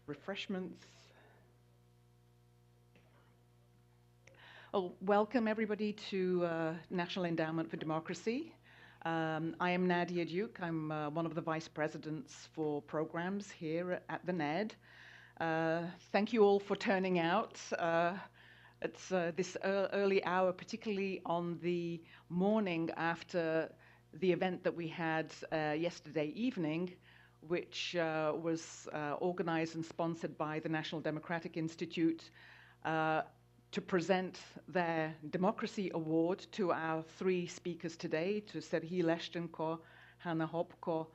refreshments. Oh, welcome everybody to National Endowment for Democracy. I am Nadia Duke. I'm one of the vice presidents for programs here at the NED. Thank you all for turning out. It's this early hour, particularly on the morning after the event that we had yesterday evening, which was organized and sponsored by the National Democratic Institute to present their Democracy Award to our three speakers today, to Serhii Leshchenko, Hanna Hopko,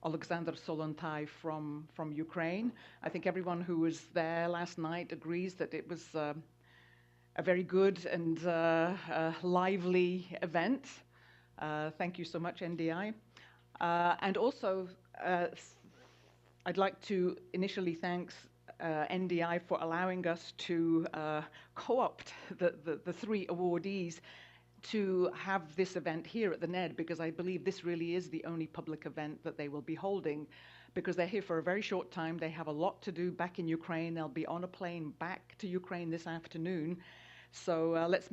Alexander Solontai from Ukraine. I think everyone who was there last night agrees that it was a very good and lively event. Thank you so much, NDI. And also, I'd like to initially thank NDI for allowing us to co-opt the three awardees to have this event here at the NED, because I believe this really is the only public event that they will be holding, because they're here for a very short time. They have a lot to do back in Ukraine. They'll be on a plane back to Ukraine this afternoon. So let's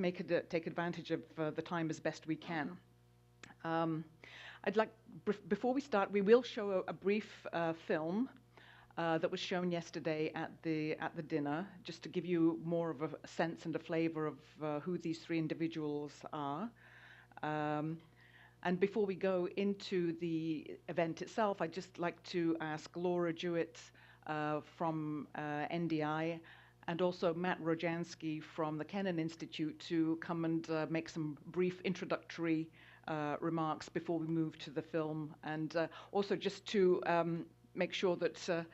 take advantage of the time as best we can. I'd like, before we start, we will show a brief film that was shown yesterday at the dinner, just to give you more of a sense and a flavor of who these three individuals are. And before we go into the event itself, I'd just like to ask Laura Jewett from NDI and also Matt Rojansky from the Kennan Institute to come and make some brief introductory remarks before we move to the film, and also just to make sure that,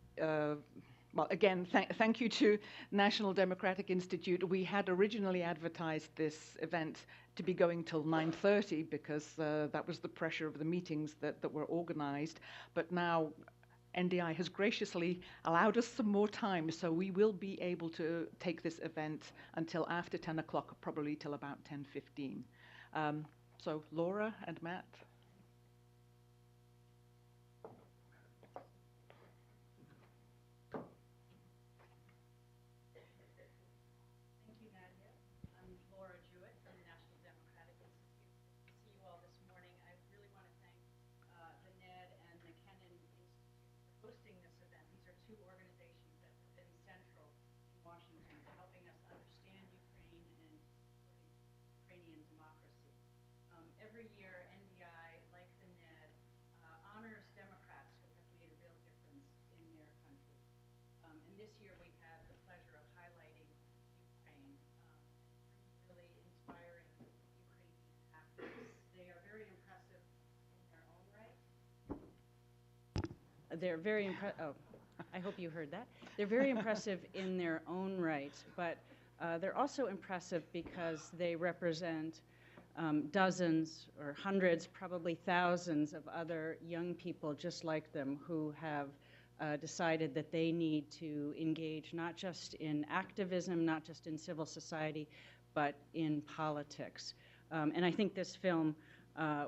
well, again, thank you to National Democratic Institute. We had originally advertised this event to be going till 9:30 because that was the pressure of the meetings that were organized. But now NDI has graciously allowed us some more time, so we will be able to take this event until after 10 o'clock, probably till about 10:15. So Laura and Matt. Thank you, Nadia. I'm Laura Jewett from the National Democratic Institute. To see you all this morning. I really want to thank the NED and the Kennan Institute for hosting this event. These are two organizations that have been central in Washington to helping us understand Ukraine and supporting Ukrainian democracy. Every year, NDI, like the NED, honors Democrats who have made a real difference in their country. And this year we had the pleasure of highlighting Ukraine, really inspiring Ukrainian activists. They are very impressive in their own right. They're very impressive. Oh, I hope you heard that. They're very impressive in their own right, but they're also impressive because they represent dozens or hundreds, probably thousands of other young people just like them who have decided that they need to engage not just in activism, not just in civil society, but in politics. And I think this film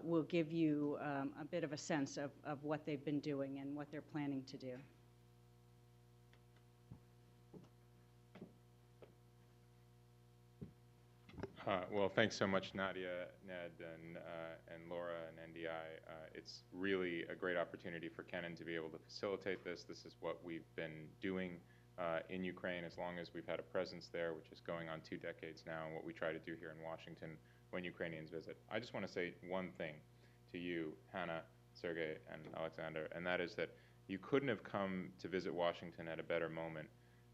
will give you a bit of a sense of what they've been doing and what they're planning to do. Well, thanks so much, Nadia, Ned, and Laura, and NDI. It's really a great opportunity for Kennan to be able to facilitate this. This is what we've been doing in Ukraine as long as we've had a presence there, which is going on 2 decades now, and what we try to do here in Washington when Ukrainians visit. I just want to say one thing to you, Hannah, Sergey, and Alexander, and that is that you couldn't have come to visit Washington at a better moment,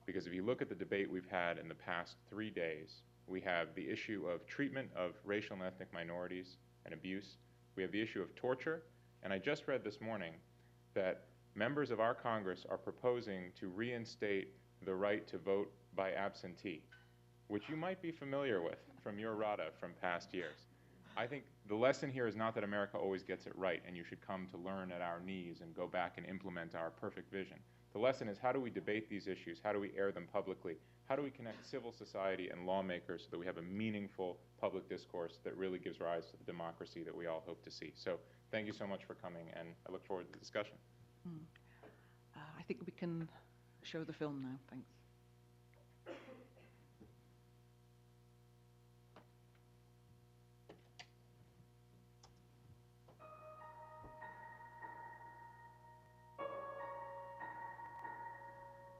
because if you look at the debate we've had in the past 3 days, we have the issue of treatment of racial and ethnic minorities and abuse. We have the issue of torture. And I just read this morning that members of our Congress are proposing to reinstate the right to vote by absentee, which you might be familiar with from your RADA from past years. I think the lesson here is not that America always gets it right and you should come to learn at our knees and go back and implement our perfect vision. The lesson is, how do we debate these issues? How do we air them publicly? How do we connect civil society and lawmakers so that we have a meaningful public discourse that really gives rise to the democracy that we all hope to see? So thank you so much for coming, and I look forward to the discussion. I think we can show the film now. Thanks.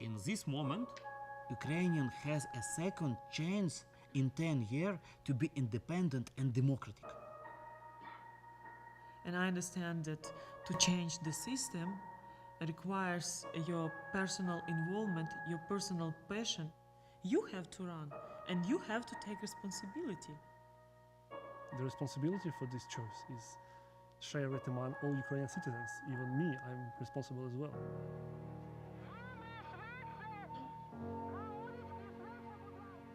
In this moment, Ukrainian has a second chance in 10 years to be independent and democratic. And I understand that to change the system requires your personal involvement, your personal passion. You have to run and you have to take responsibility. The responsibility for this choice is shared among all Ukrainian citizens. Even me, I'm responsible as well.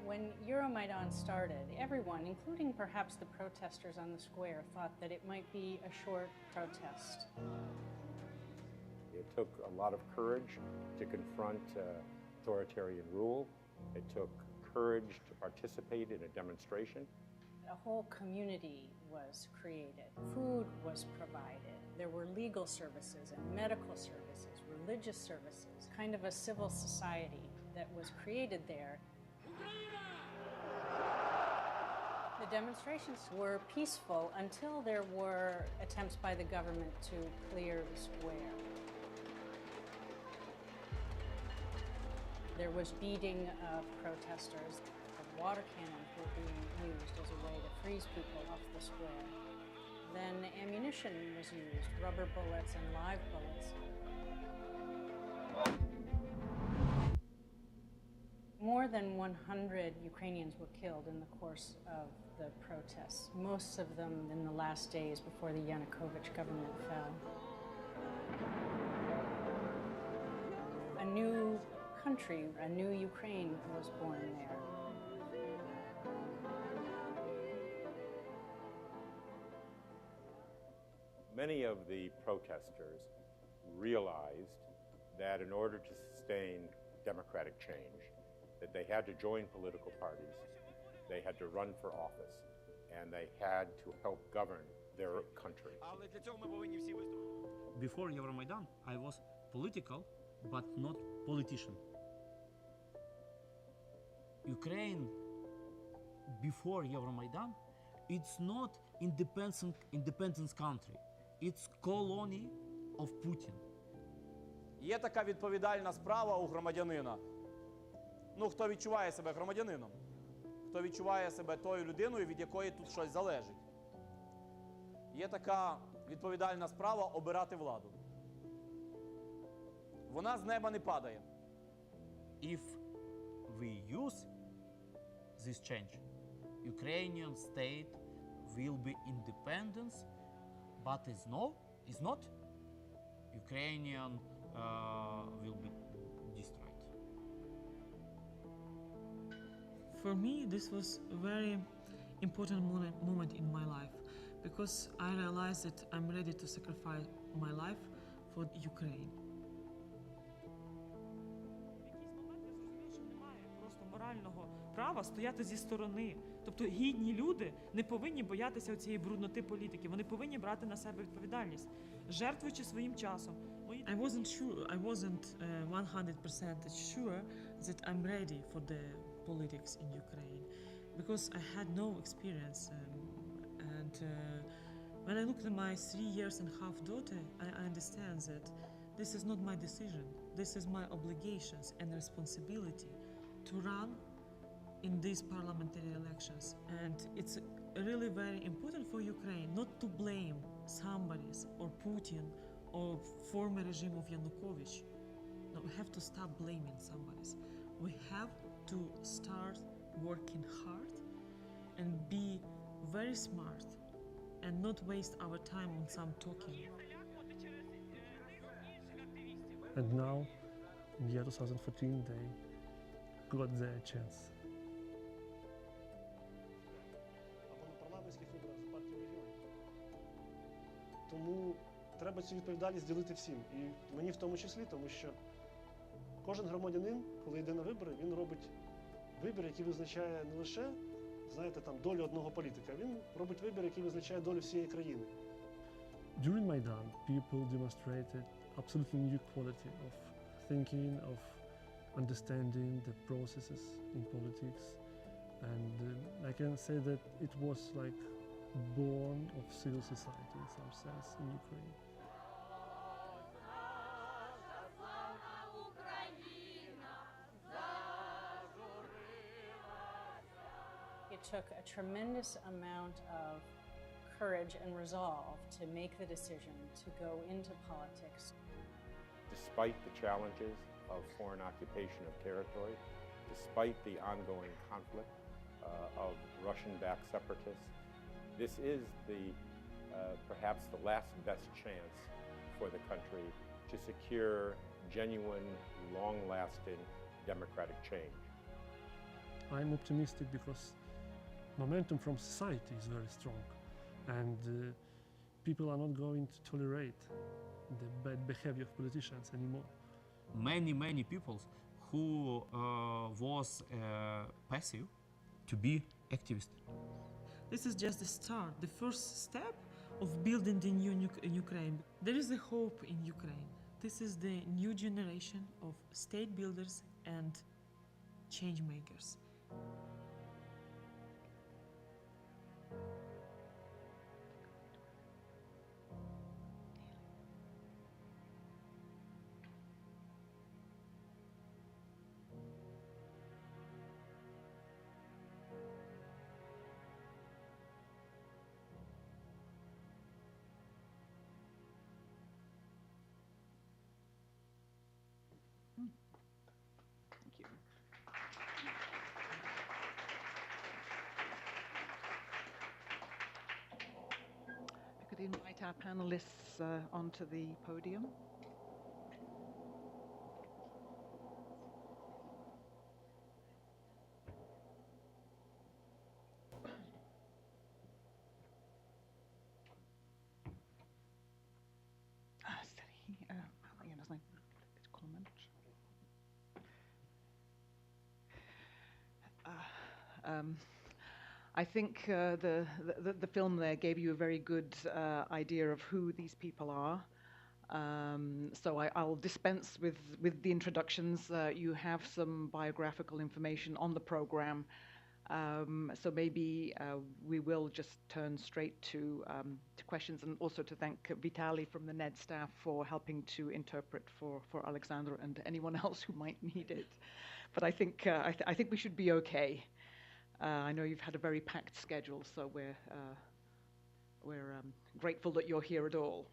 When Euromaidan started, everyone, including perhaps the protesters on the square, thought that it might be a short protest. It took a lot of courage to confront authoritarian rule. It took courage to participate in a demonstration. A whole community was created. Food was provided. There were legal services and medical services, religious services, kind of a civil society that was created there. The demonstrations were peaceful until there were attempts by the government to clear the square. There was beating of protesters. The water cannons were being used as a way to freeze people off the square. Then ammunition was used, rubber bullets and live bullets. More than 100 Ukrainians were killed in the course of the protests, most of them in the last days before the Yanukovych government fell. A new country, a new Ukraine was born there. Many of the protesters realized that in order to sustain democratic change, that they had to join political parties, they had to run for office, and they had to help govern their country. Before Euromaidan, I was political, but not politician. Ukraine, before Euromaidan, it's not independent country. It's colony of Putin. Є така відповідальна справа у громадянина. Ну, хто відчуває себе громадянином, хто відчуває себе тою людиною, від якої тут щось залежить. Є така відповідальна справа обирати владу. Вона з неба не падає. If we use this change, Ukrainian state will be independent, but is not. Ukrainian will be destroyed. For me, this was a very important moment in my life because I realized that I'm ready to sacrifice my life for Ukraine. В якийсь момент я зрозумів, що немає просто морального права стояти зі сторони. Тобто гідні люди не повинні боятися цієї брудноти політики. Вони повинні брати на себе відповідальність, жертвуючи своїм часом. I wasn't 100% sure that I'm ready for the politics in Ukraine because I had no experience. When I look at my 3 years and a half daughter, I understand that this is not my decision. This is my obligations and responsibility to run in these parliamentary elections. And it's really very important for Ukraine not to blame somebody or Putin or former regime of Yanukovych. No, we have to stop blaming somebody. We have to start working hard and be very smart and not waste our time on some talking. And now, in the year 2014, they got their chance. Або на парламентських виборах за партію регіонів. Тому треба цю відповідальність ділити всім. І мені в тому числі, тому що кожен громадянин, коли йде на вибори, він робить вибір, який визначає не лише, знаєте, там, долю одного політика, він робить вибір, який визначає долю всієї країни. During Maidan, people demonstrated absolutely new quality of thinking, of understanding the processes in politics. And I can say that it was like born of civil society in some sense in Ukraine. It took a tremendous amount of courage and resolve to make the decision to go into politics. Despite the challenges of foreign occupation of territory, despite the ongoing conflict of Russian-backed separatists, this is perhaps the last best chance for the country to secure genuine, long-lasting democratic change. I'm optimistic because momentum from society is very strong, and people are not going to tolerate the bad behavior of politicians anymore. Many people who was passive to be activist. This is just the start, the first step of building the new Ukraine. There is a hope in Ukraine. This is the new generation of state builders and change makers. Thank you. I could invite our panelists onto the podium. I think the film there gave you a very good idea of who these people are. So I'll dispense with the introductions. You have some biographical information on the program. So maybe we will just turn straight to questions, and also to thank Vitaly from the NED staff for helping to interpret for Alexander and anyone else who might need it. But I think we should be okay. I know you've had a very packed schedule, so we're grateful that you're here at all.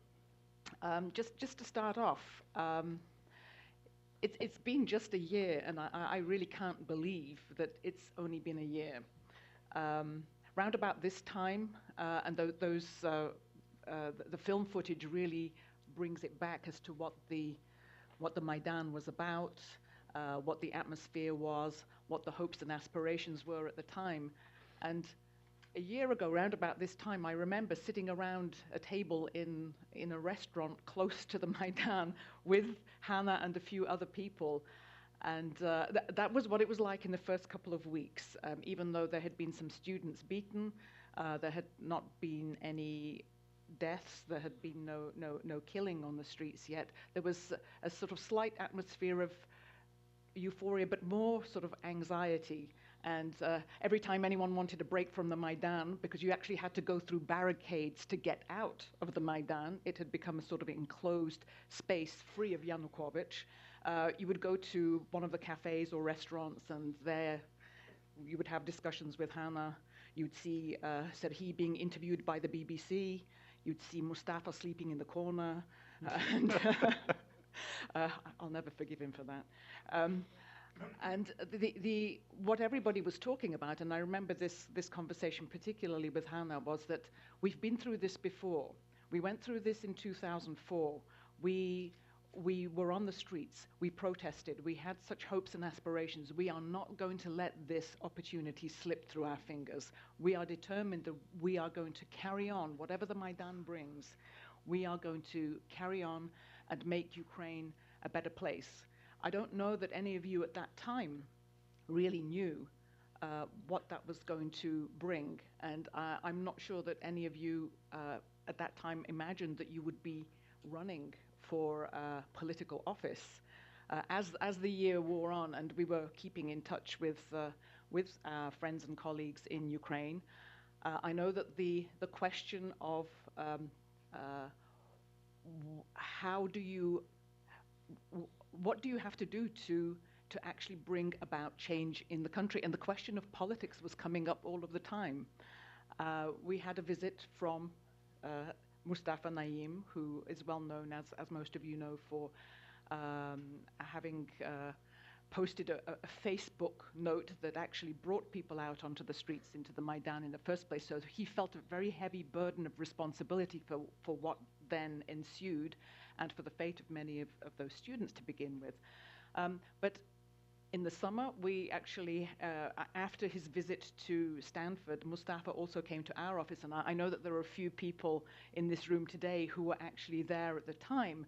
Just to start off, it's been just a year, and I really can't believe that it's only been a year. Round about this time, and the film footage really brings it back as to what the Maidan was about, what the atmosphere was, what the hopes and aspirations were at the time. And a year ago, round about this time, I remember sitting around a table in a restaurant close to the Maidan with Hannah and a few other people. And that was what it was like in the first couple of weeks. Even though there had been some students beaten, there had not been any deaths, there had been no killing on the streets yet. There was a sort of slight atmosphere of euphoria, but more sort of anxiety. And every time anyone wanted a break from the Maidan, because you actually had to go through barricades to get out of the Maidan, it had become a sort of enclosed space free of Yanukovych. You would go to one of the cafes or restaurants, and there you would have discussions with Hannah. You'd see Serhiy being interviewed by the BBC. You'd see Mustafa sleeping in the corner. And I'll never forgive him for that. And what everybody was talking about, and I remember this conversation particularly with Hannah, was that we've been through this before. We went through this in 2004. We were on the streets. We protested. We had such hopes and aspirations. We are not going to let this opportunity slip through our fingers. We are determined that we are going to carry on. Whatever the Maidan brings, we are going to carry on and make Ukraine a better place. I don't know that any of you at that time really knew what that was going to bring, and I'm not sure that any of you at that time imagined that you would be running for political office. as the year wore on and we were keeping in touch with our friends and colleagues in Ukraine, I know that the question of what do you have to do to actually bring about change in the country? And the question of politics was coming up all of the time. We had a visit from Mustafa Naim, who is well known, as most of you know, for having posted a Facebook note that actually brought people out onto the streets into the Maidan in the first place. So he felt a very heavy burden of responsibility for what then ensued and for the fate of many of those students to begin with. But in the summer, we actually, after his visit to Stanford, Mustafa also came to our office, and I know that there are a few people in this room today who were actually there at the time.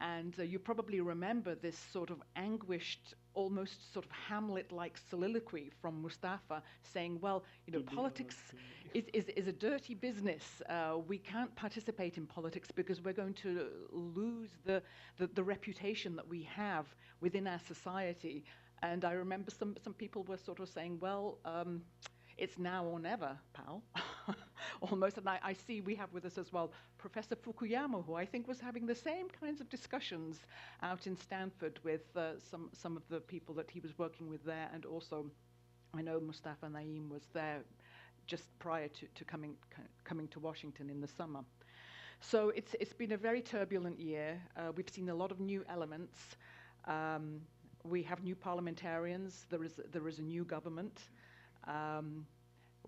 And you probably remember this sort of anguished, almost sort of Hamlet-like soliloquy from Mustafa saying, well, you know, politics is a dirty business. We can't participate in politics because we're going to lose the reputation that we have within our society. And I remember some people were sort of saying, well, it's now or never, pal, almost. And I see we have with us as well Professor Fukuyama, who I think was having the same kinds of discussions out in Stanford with some of the people that he was working with there. And also, I know Mustafa Naim was there just prior to coming to Washington in the summer. So it's been a very turbulent year. We've seen a lot of new elements. We have new parliamentarians. There is a new government.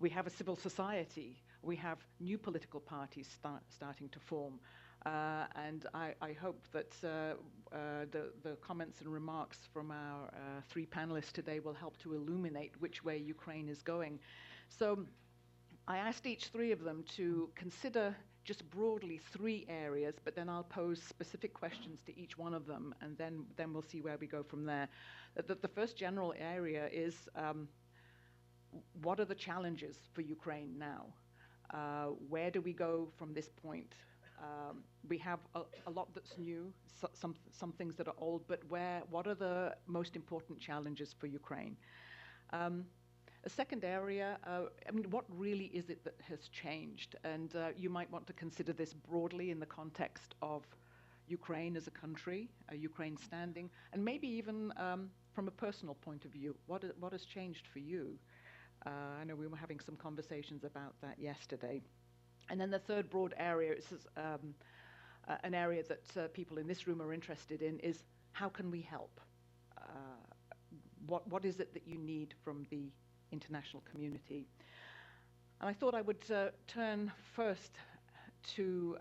We have a civil society. We have new political parties starting to form. And I hope that the comments and remarks from our three panelists today will help to illuminate which way Ukraine is going. So I asked each three of them to consider just broadly three areas, but then I'll pose specific questions to each one of them, and then we'll see where we go from there. The first general area is what are the challenges for Ukraine now? Where do we go from this point? We have a lot that's new, some things that are old, but what are the most important challenges for Ukraine? A second area, I mean, what really is it that has changed? And you might want to consider this broadly in the context of Ukraine as a country, Ukraine standing, and maybe even from a personal point of view. What has changed for you? I know we were having some conversations about that yesterday. And then the third broad area is an area that people in this room are interested in is how can we help? What is it that you need from the international community? And I thought I would turn first to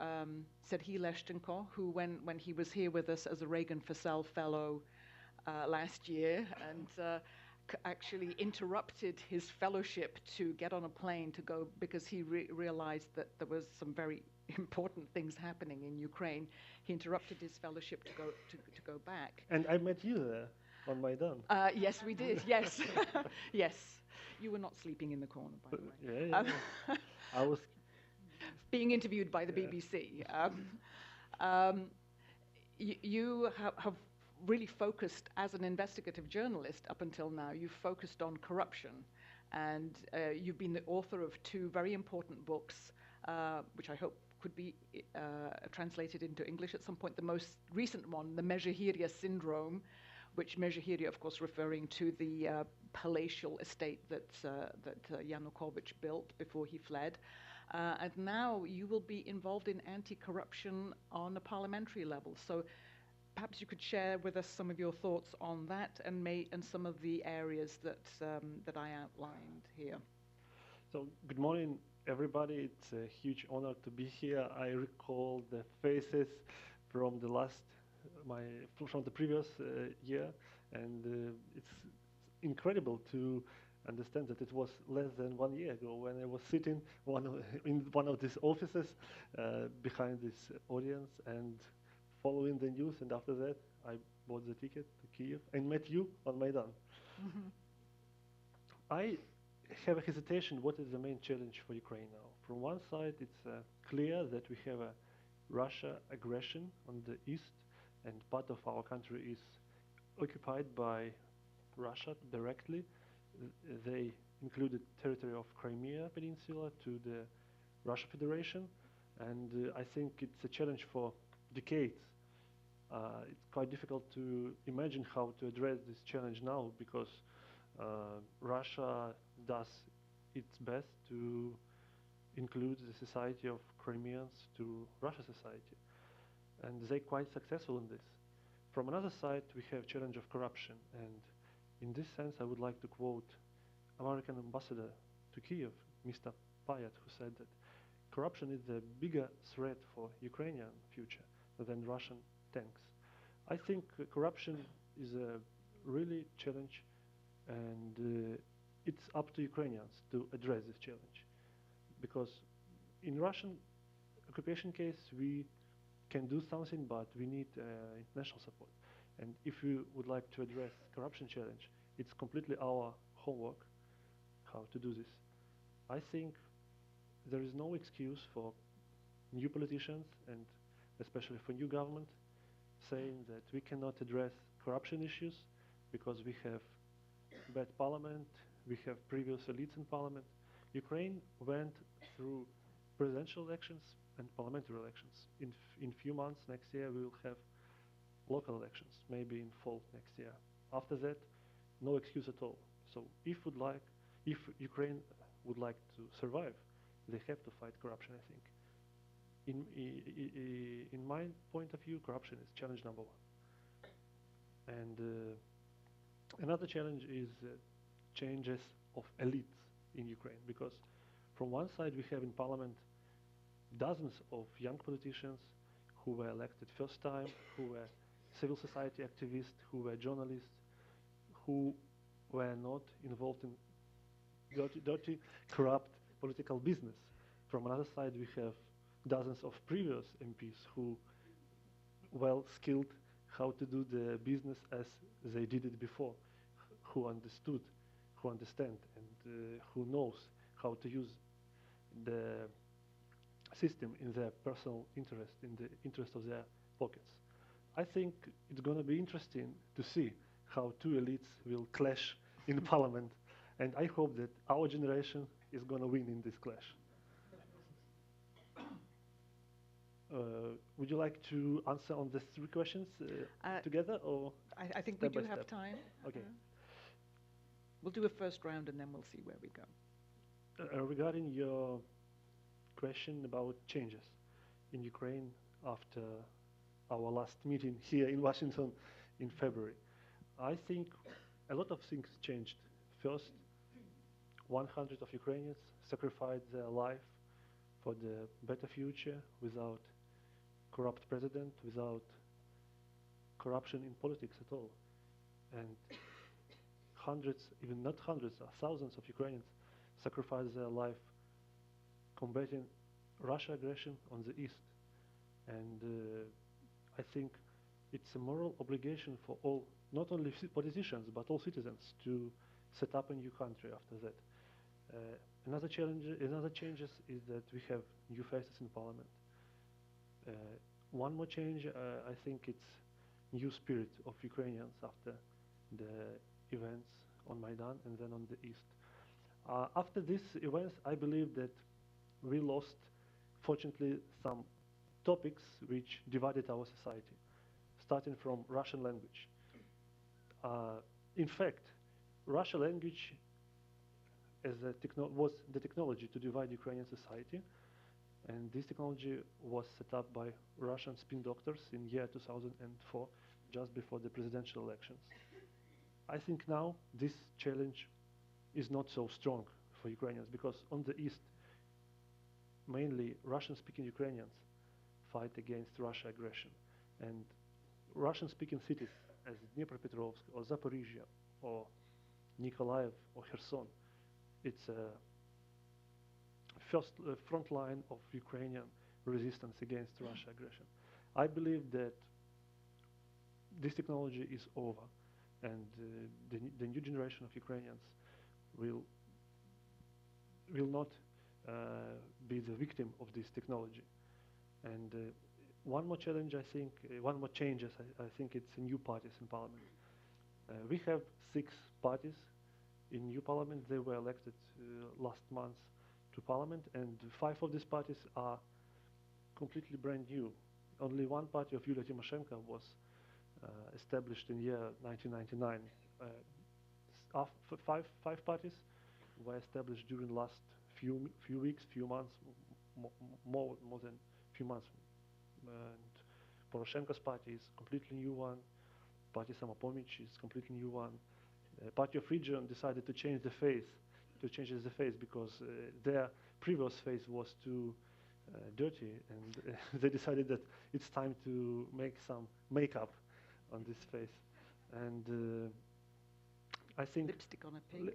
Serhiy Leshchenko, who when he was here with us as a Reagan Fussell Fellow last year, and actually interrupted his fellowship to get on a plane to go because he realized that there was some very important things happening in Ukraine. He interrupted his fellowship to go back. And I met you there on Maidan. Yes, we did. Yes, yes. You were not sleeping in the corner, by the way. Yeah. I was being interviewed by the BBC. You have really focused as an investigative journalist up until now. You've focused on corruption, and you've been the author of two very important books, which I hope could be translated into English at some point. The most recent one, the Mezhehirya Syndrome, which Mezhehirya, of course, referring to the palatial estate that Yanukovych built before he fled. And now you will be involved in anti-corruption on a parliamentary level. So perhaps you could share with us some of your thoughts on that and some of the areas that I outlined here. So good morning, everybody. It's a huge honor to be here. I recall the faces from from the previous year, and it's incredible to understand that it was less than 1 year ago when I was sitting in one of these offices behind this audience and following the news, and after that I bought the ticket to Kiev and met you on Maidan. Mm-hmm. I have a hesitation what is the main challenge for Ukraine now. From one side, it's clear that we have a Russia aggression on the east, and part of our country is occupied by Russia directly. They included territory of Crimea Peninsula to the Russia Federation, and I think it's a challenge for decades. It's quite difficult to imagine how to address this challenge now because Russia does its best to include the society of Crimeans to Russia society, and they're quite successful in this. From another side, we have challenge of corruption, and in this sense, I would like to quote American ambassador to Kiev, Mr. Payat, who said that corruption is a bigger threat for Ukrainian future than Russian tanks. I think corruption is a really challenge, and it's up to Ukrainians to address this challenge. Because in Russian occupation case, we can do something, but we need international support. And if we would like to address corruption challenge, it's completely our homework how to do this. I think there is no excuse for new politicians and especially for new government saying that we cannot address corruption issues because we have bad parliament, we have previous elites in parliament. Ukraine went through presidential elections and parliamentary elections. In few months next year we will have local elections, maybe in fall next year. After that, no excuse at all. So if Ukraine would like to survive, they have to fight corruption, I think. In my point of view, corruption is challenge number one. And another challenge is changes of elites in Ukraine, because from one side we have in parliament dozens of young politicians who were elected first time, who were civil society activists, who were journalists, who were not involved in dirty, corrupt political business. From another side, we have dozens of previous MPs who well skilled how to do the business as they did it before, who understood, who understand, and who knows how to use the system in their personal interest, in the interest of their pockets. I think it's going to be interesting to see how two elites will clash in parliament, and I hope that our generation is going to win in this clash. Would you like to answer on the three questions together, or I think we step by do have step? time. Okay. We'll do a first round and then we'll see where we go. Regarding your question about changes in Ukraine after our last meeting here in Washington in February, I think a lot of things changed. First, 100 of Ukrainians sacrificed their life for the better future without corrupt president, without corruption in politics at all. And hundreds, even not hundreds, thousands of Ukrainians sacrificed their life combating Russia aggression on the east. And I think it's a moral obligation for all, not only politicians, but all citizens to set up a new country after that. Another changes is that we have new faces in parliament. One more change, I think it's new spirit of Ukrainians after the events on Maidan and then on the east. After these events, I believe that we lost, fortunately, some topics which divided our society, starting from Russian language. In fact, Russian language was the technology to divide Ukrainian society, and this technology was set up by Russian spin doctors in year 2004, just before the presidential elections. I think now this challenge is not so strong for Ukrainians, because on the east, mainly Russian-speaking Ukrainians fight against Russia aggression. And Russian-speaking cities as Dnipropetrovsk or Zaporizhia or Nikolaev or Kherson, it's a front line of Ukrainian resistance against Russia aggression. I believe that this technology is over, and the new generation of Ukrainians will not be the victim of this technology. And one more challenge, I think, one more changes, I think it's new parties in parliament. We have 6 parties in new parliament. They were elected last month to parliament, and 5 of these parties are completely brand new. Only one party of Yulia Tymoshenko was established in year 1999. Five parties were established during the last few weeks, few months, more than few months. And Poroshenko's party is completely new one. Party Samopomich is completely new one. Party of Region decided to change the face, because their previous face was too dirty, and they decided that it's time to make some makeup on this face. And I think Lipstick on a pig.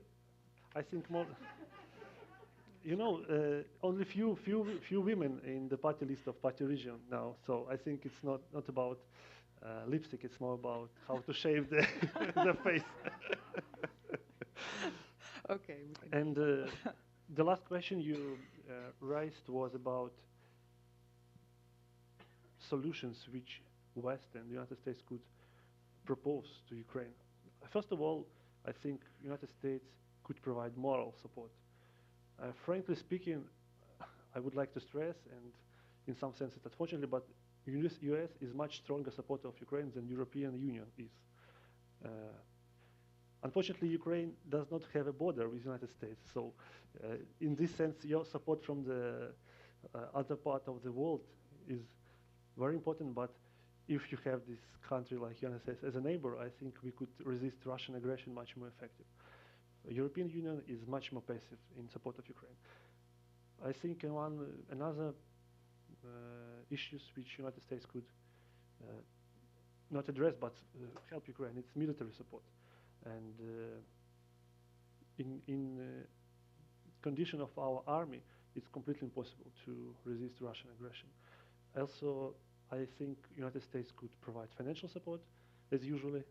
I think more. Only few women in the party list of Party Region now. So I think it's not about lipstick. It's more about how to shave the the face. Okay. And the last question you raised was about solutions which West and the United States could propose to Ukraine. First of all, I think United States could provide moral support. Frankly speaking, I would like to stress, and in some senses, unfortunately, but US is much stronger supporter of Ukraine than European Union is. Unfortunately, Ukraine does not have a border with the United States. So in this sense, your support from the other part of the world is very important. But if you have this country like United States as a neighbor, I think we could resist Russian aggression much more effective. The European Union is much more passive in support of Ukraine. I think another issues which United States could not address but help Ukraine, it's military support. And in condition of our army, it's completely impossible to resist Russian aggression. Also, I think United States could provide financial support, as usually.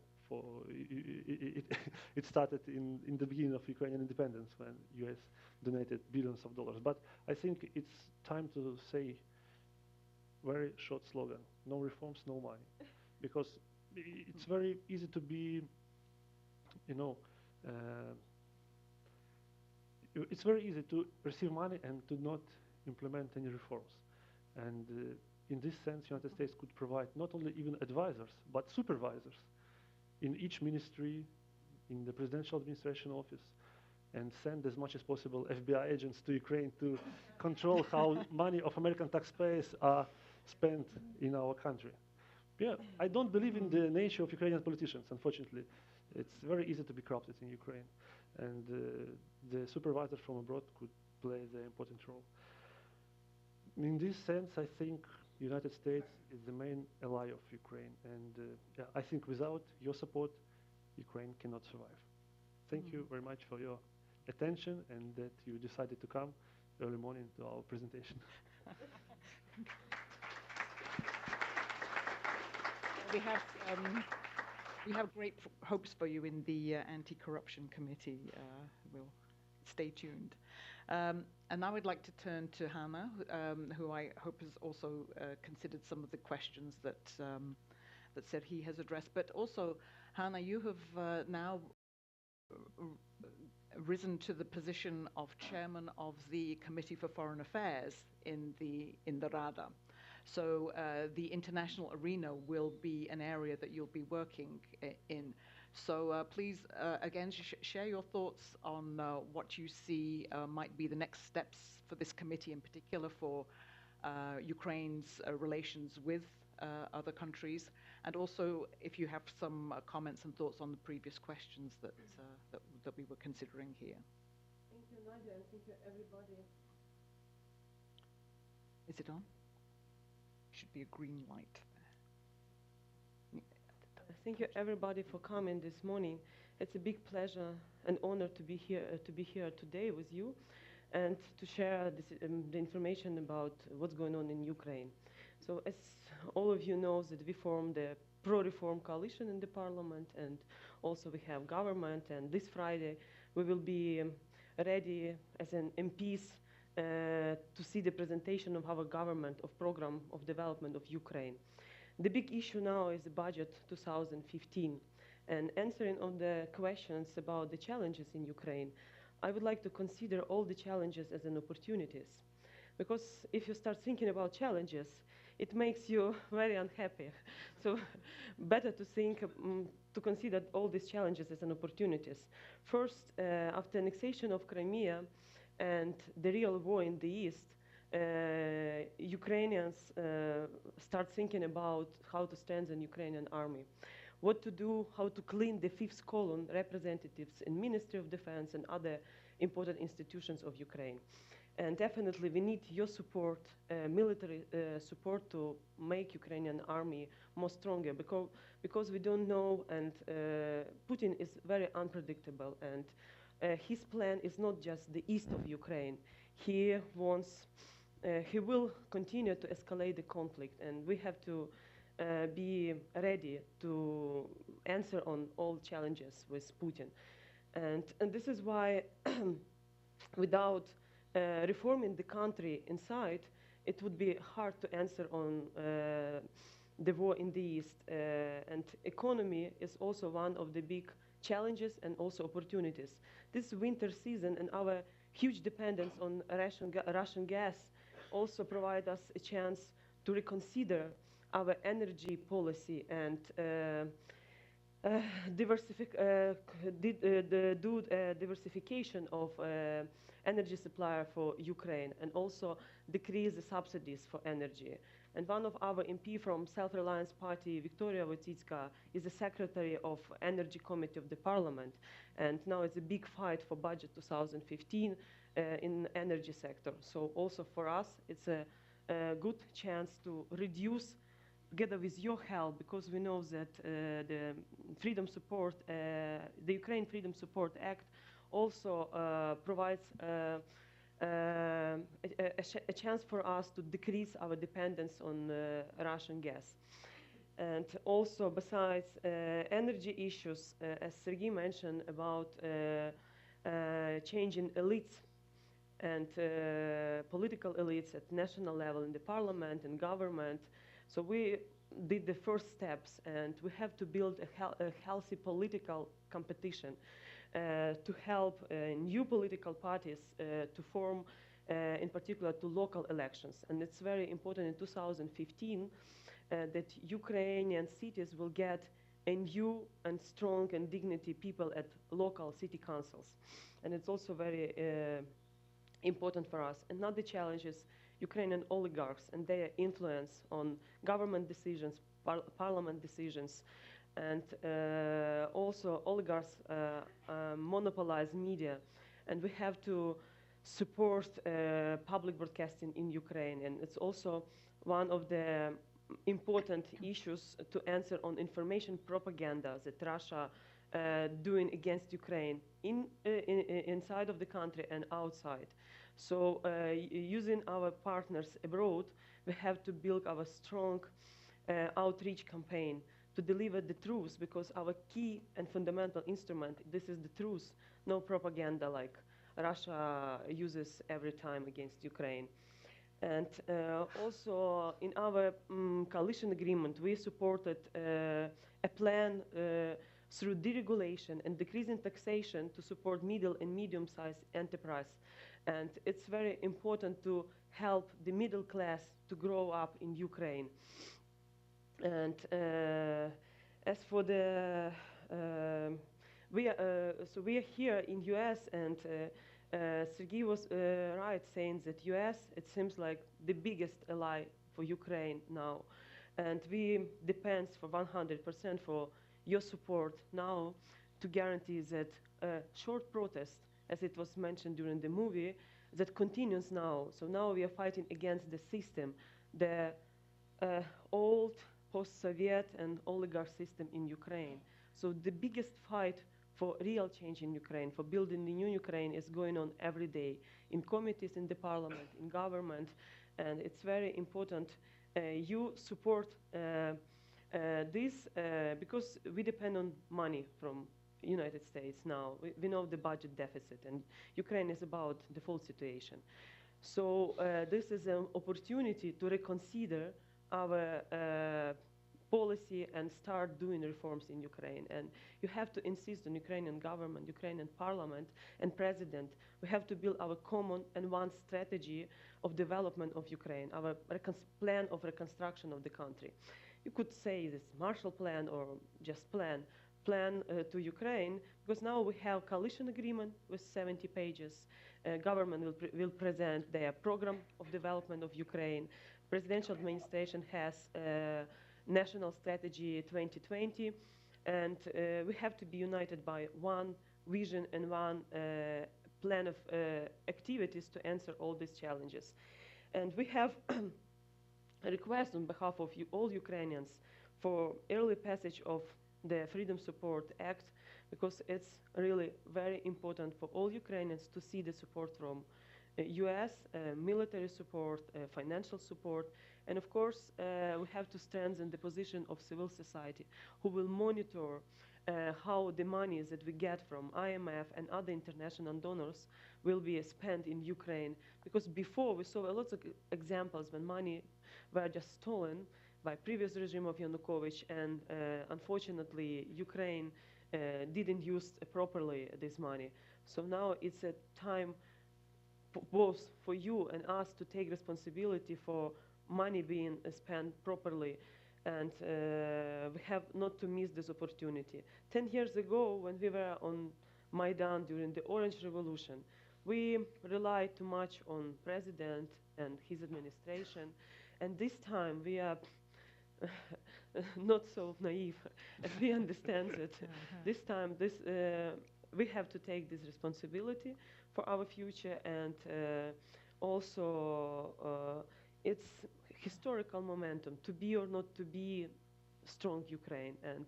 It started in the beginning of Ukrainian independence when US donated billions of dollars. But I think it's time to say very short slogan: no reforms, no money, because it's very easy to be, it's very easy to receive money and to not implement any reforms. And in this sense, United States could provide not only even advisors, but supervisors in each ministry, in the presidential administration office, and send as much as possible FBI agents to Ukraine to control how money of American taxpayers are spent in our country. Yeah, I don't believe in the nature of Ukrainian politicians, unfortunately. It's very easy to be corrupted in Ukraine, and the supervisors from abroad could play the important role. In this sense, I think the United States is the main ally of Ukraine, and I think without your support, Ukraine cannot survive. Thank you very much for your attention and that you decided to come early morning to our presentation. We have great hopes for you in the Anti-Corruption Committee. We'll stay tuned. And now I'd like to turn to Hannah, who I hope has also considered some of the questions that Serhiy has addressed. But also, Hannah, you have now risen to the position of chairman of the Committee for Foreign Affairs in the Rada. So the international arena will be an area that you'll be working in. So please, again, share your thoughts on what you see might be the next steps for this committee, in particular for Ukraine's relations with other countries, and also if you have some comments and thoughts on the previous questions that we were considering here. Thank you, Nadia, and thank you, everybody. Is it on? Should be a green light. Thank you, everybody, for coming this morning. It's a big pleasure and honor to be here today with you, and to share the information about what's going on in Ukraine. So, as all of you know, that we formed a pro-reform coalition in the parliament, and also we have government. And this Friday, we will be ready as an MPs to see the presentation of our government of program of development of Ukraine. The big issue now is the budget 2015, And answering on the questions about the challenges in Ukraine, I would like to consider all the challenges as an opportunities. Because if you start thinking about challenges, it makes you very unhappy. So better to think, to consider all these challenges as an opportunities. First, after annexation of Crimea and the real war in the east, Ukrainians start thinking about how to strengthen Ukrainian army, what to do, how to clean the fifth column representatives in Ministry of Defense and other important institutions of Ukraine. And definitely we need your support, military support to make Ukrainian army more stronger because we don't know and Putin is very unpredictable and his plan is not just the east of Ukraine. He will continue to escalate the conflict and we have to be ready to answer on all challenges with Putin. And this is why without reforming the country inside, it would be hard to answer on the war in the East. And economy is also one of the big challenges and also opportunities. This winter season and our huge dependence on Russian gas also provide us a chance to reconsider our energy policy and diversification of energy supplier for Ukraine and also decrease the subsidies for energy. And one of our MP from Self-Reliance Party, Victoria Wojcicka, is the secretary of Energy Committee of the Parliament. And now it's a big fight for budget 2015 in energy sector. So also for us, it's a good chance to reduce together with your help, because we know that the Freedom Support, the Ukraine Freedom Support Act also provides a chance for us to decrease our dependence on Russian gas. And also, besides energy issues, as Sergei mentioned about changing elites and political elites at national level in the parliament and government. So we did the first steps, and we have to build a healthy political competition to help new political parties to form, in particular, to local elections. And it's very important in 2015 that Ukrainian cities will get a new and strong and dignity people at local city councils. And it's also very important for us. Another challenge is Ukrainian oligarchs and their influence on government decisions, parliament decisions, and also oligarchs monopolize media. And we have to support public broadcasting in Ukraine. And it's also one of the important issues to answer on information propaganda that Russia doing against Ukraine inside of the country and outside. So using our partners abroad, we have to build our strong outreach campaign to deliver the truth, because our key and fundamental instrument, this is the truth, no propaganda like Russia uses every time against Ukraine. And also in our coalition agreement, we supported a plan through deregulation and decreasing taxation to support middle and medium-sized enterprise. And it's very important to help the middle class to grow up in Ukraine. And as for the, we are here in US, and Sergei was right saying that US, it seems like the biggest ally for Ukraine now. And we depend for 100% for your support now to guarantee that short protest, as it was mentioned during the movie, that continues now. So now we are fighting against the system, the old post-Soviet and oligarch system in Ukraine. So the biggest fight for real change in Ukraine, for building the new Ukraine, is going on every day in committees, in the parliament, in government, and it's very important you support this because we depend on money from United States now. We know the budget deficit, and Ukraine is about default situation. So this is an opportunity to reconsider our policy and start doing reforms in Ukraine. And you have to insist on Ukrainian government, Ukrainian parliament, and president. We have to build our common and one strategy of development of Ukraine, our plan of reconstruction of the country. You could say this Marshall Plan or just plan to Ukraine, because now we have coalition agreement with 70 pages. Government will present their program of development of Ukraine. Presidential administration has national strategy 2020, and we have to be united by one vision and one plan of activities to answer all these challenges. And we have a request on behalf of all Ukrainians for early passage of the Freedom Support Act, because it's really very important for all Ukrainians to see the support from US, military support, financial support, and of course we have to strengthen the position of civil society, who will monitor how the money that we get from IMF and other international donors will be spent in Ukraine. Because before we saw lots of examples when money were just stolen by previous regime of Yanukovych, and unfortunately Ukraine didn't use properly this money. So now it's a time both for you and us to take responsibility for money being spent properly, and we have not to miss this opportunity. 10 years ago, when we were on Maidan during the Orange Revolution, we relied too much on president and his administration, and this time we are not so naive, and we understand that this time we have to take this responsibility for our future, and also it's historical momentum to be or not to be strong Ukraine. And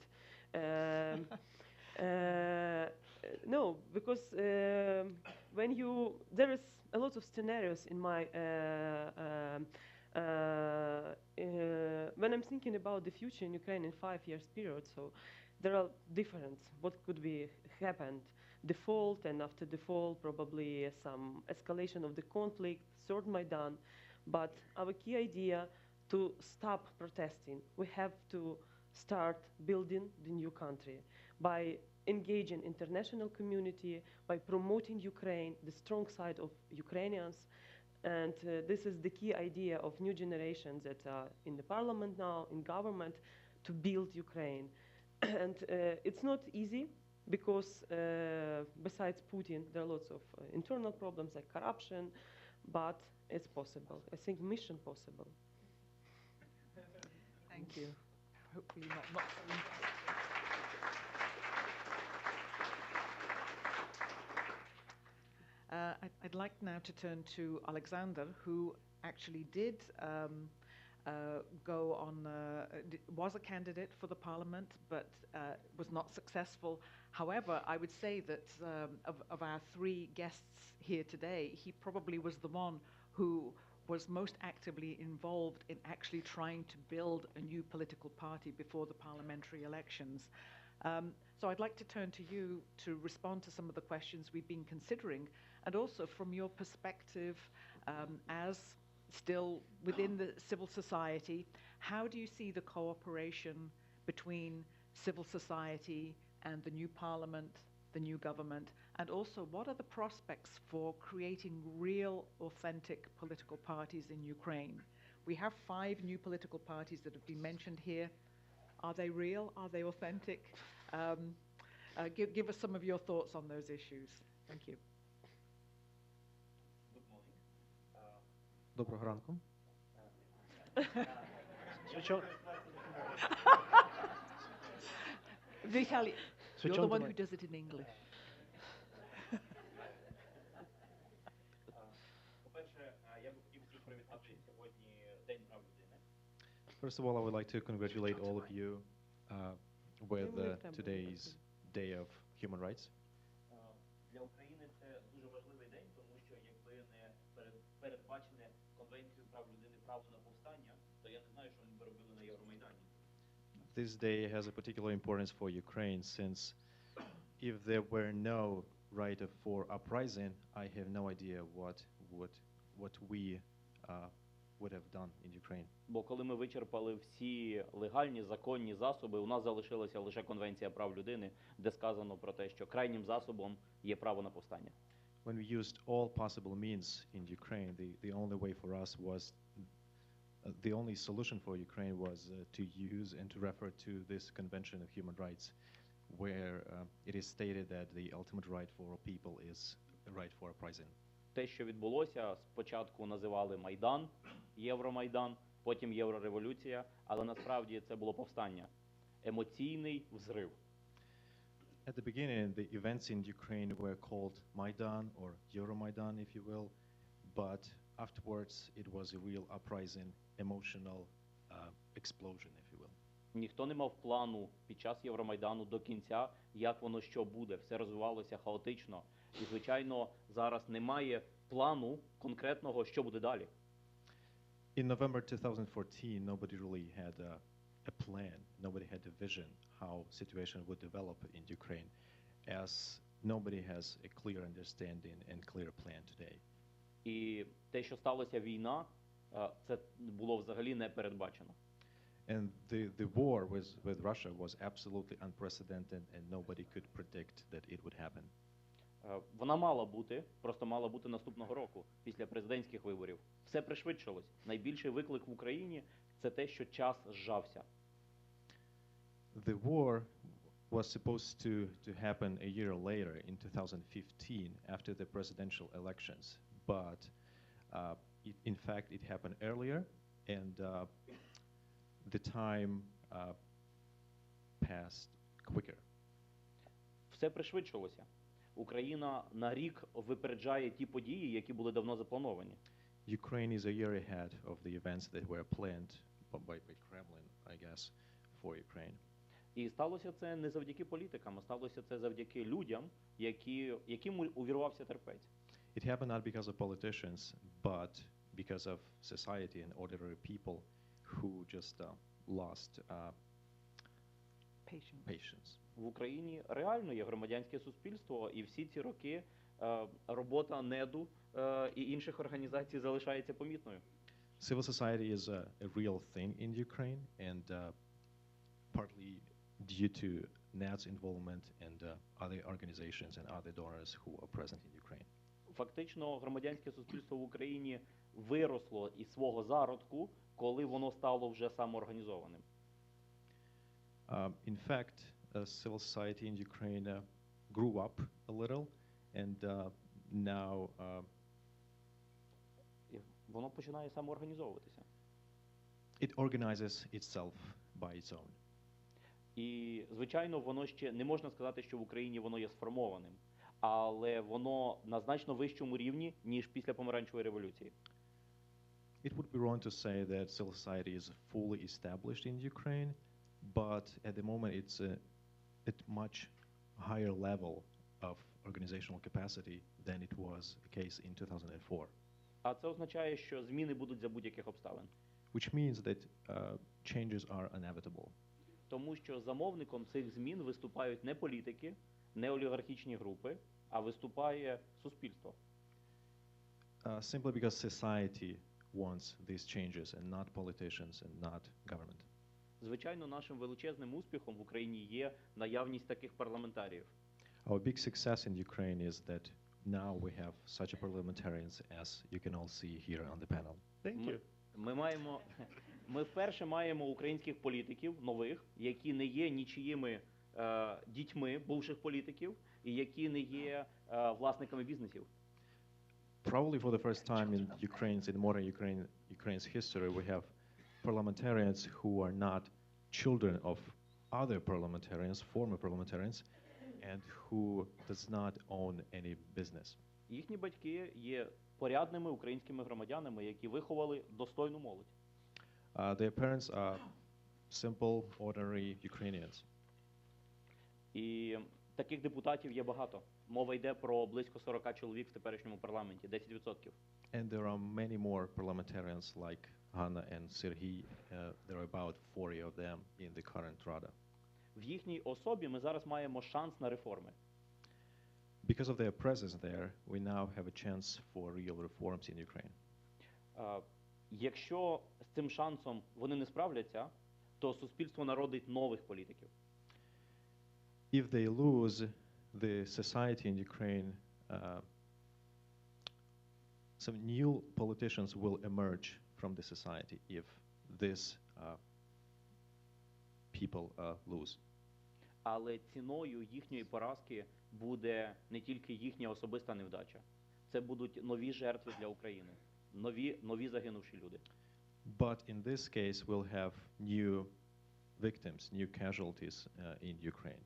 no, because when there is a lot of scenarios in my when I'm thinking about the future in Ukraine in 5 years period, so there are different, what could be happened, default, and after default probably some escalation of the conflict, third Maidan. But our key idea to stop protesting, we have to start building the new country by engaging international community, by promoting Ukraine, the strong side of Ukrainians. And this is the key idea of new generations that are in the parliament now, in government, to build Ukraine. And it's not easy, because besides Putin, there are lots of internal problems like corruption, but it's possible. I think mission possible. Thank you. Hopefully not so I'd like now to turn to Alexander, who actually did go on, was a candidate for the parliament, but was not successful. However, I would say that of our three guests here today, he probably was the one who was most actively involved in actually trying to build a new political party before the parliamentary elections. So I'd like to turn to you to respond to some of the questions we've been considering, and also from your perspective as still within the civil society, how do you see the cooperation between civil society and the new parliament, the new government, and also what are the prospects for creating real, authentic political parties in Ukraine? We have 5 new political parties that have been mentioned here. Are they real? Are they authentic? Give us some of your thoughts on those issues. Thank you. Доброго ранку. Vitaly, you're the one who does it in English. First of all, I would like to congratulate all of you with today's Day of Human Rights. Для України це дуже важливий день, тому що якби не передбачене Конвенцією прав людини право на повстання, то я не знаю, що вони би робили на Євромайдані. This day has a particular importance for Ukraine, since if there were no right for uprising, I have no idea what we would have done in Ukraine. Бо коли ми вичерпали всі легальні, законні засоби, у нас залишилася лише Конвенція прав людини, де сказано про те, що крайнім засобом є право на повстання. When we used all possible means in Ukraine, the only way for us was, the only solution for Ukraine was to use and to refer to this Convention of Human Rights, where it is stated that the ultimate right for all people is the right for uprising. Те, що відбулося, спочатку називали Майдан, Євромайдан, потім Єврореволюція, але насправді це було повстання, емоційний взрив. At the beginning, the events in Ukraine were called Maidan or Euromaidan, if you will, but afterwards it was a real uprising, emotional explosion, if you will. Ніхто не мав плану під час Євромайдану до кінця, як воно що буде. Все розвивалося хаотично. І, звичайно, зараз немає плану конкретного, що буде далі. In November 2014, nobody really had a plan. Nobody had a vision how situation would develop in Ukraine, as nobody has a clear understanding and clear plan today. І те, що сталося війна, це було взагалі не передбачено. And the war with Russia was absolutely unprecedented, and nobody could predict that it would happen. Вона мала бути, просто мала бути наступного року, після президентських виборів. Все пришвидшилось. Найбільший виклик в Україні – це те, що час зжався. The war was supposed to happen a year later, in 2015, after the presidential elections, but in fact it happened earlier, and the time passed quicker. Все пришвидшилося. Україна на рік випереджає ті події, які були давно заплановані. Ukraine is a year ahead of the events that were planned by Kremlin, I guess, for Ukraine. І сталося це не завдяки політикам, а сталося це завдяки людям, яким увірвався терпець. It happened not because of politicians, but because of society and ordinary people who just lost patience. В Україні реально є громадянське суспільство, і всі ці роки робота НЕДу і інших організацій залишається помітною. Civil society is a real thing in Ukraine, and partly due to NED's involvement and other organizations and other donors who are present in Ukraine. Фактично, громадянське суспільство в Україні виросло із свого зародку, коли воно стало вже самоорганізованим. In fact, civil society in Ukraine grew up a little, and now воно починає самоорганізовуватися. It organizes itself by its own. І, звичайно, воно ще не можна сказати, що в Україні воно є сформованим, але воно на значно вищому рівні, ніж після помаранчевої революції. It would be wrong to say that civil society is fully established in Ukraine, but at the moment it's at much higher level of organizational capacity than it was the case in 2004. А це означає, що зміни будуть за будь-яких обставин. Which means that changes are inevitable. Тому що замовником цих змін виступають не політики, не олігархічні групи, а виступає суспільство. Simply because society wants these changes and not politicians and not government. Звичайно, нашим величезним успіхом в Україні є наявність таких парламентаріїв. Our big success in Ukraine is that now we have such a parliamentarians, as you can all see here on the panel. Thank you. Ми вперше маємо українських політиків нових, які не є нічиїми дітьми бувших політиків і які не є власниками бізнесів. Probably for the first time in modern Ukraine's history, we have parliamentarians who are not children of other parliamentarians, former parliamentarians, and who does not own any business. Їхні батьки є порядними українськими громадянами, які виховали достойну молодь. Their parents are simple, ordinary Ukrainians. І таких депутатів є багато. Мова йде про близько 40 чоловік в теперішньому парламенті, 10%. And there are many more parliamentarians like Hanna and Serhiy. There are about 40 of them in the current Rada. В їхній особі ми зараз маємо шанс на реформи. Because of their presence there, we now have a chance for real reforms in Ukraine. Якщо з цим шансом вони не справляться, то суспільство народить нових політиків. If they lose, the society in Ukraine, some new politicians will emerge from the society if this people lose. Але ціною їхньої поразки буде не тільки їхня особиста невдача. Це будуть нові жертви для України, нові загинувші люди. But in this case, we'll have new victims, new casualties in Ukraine.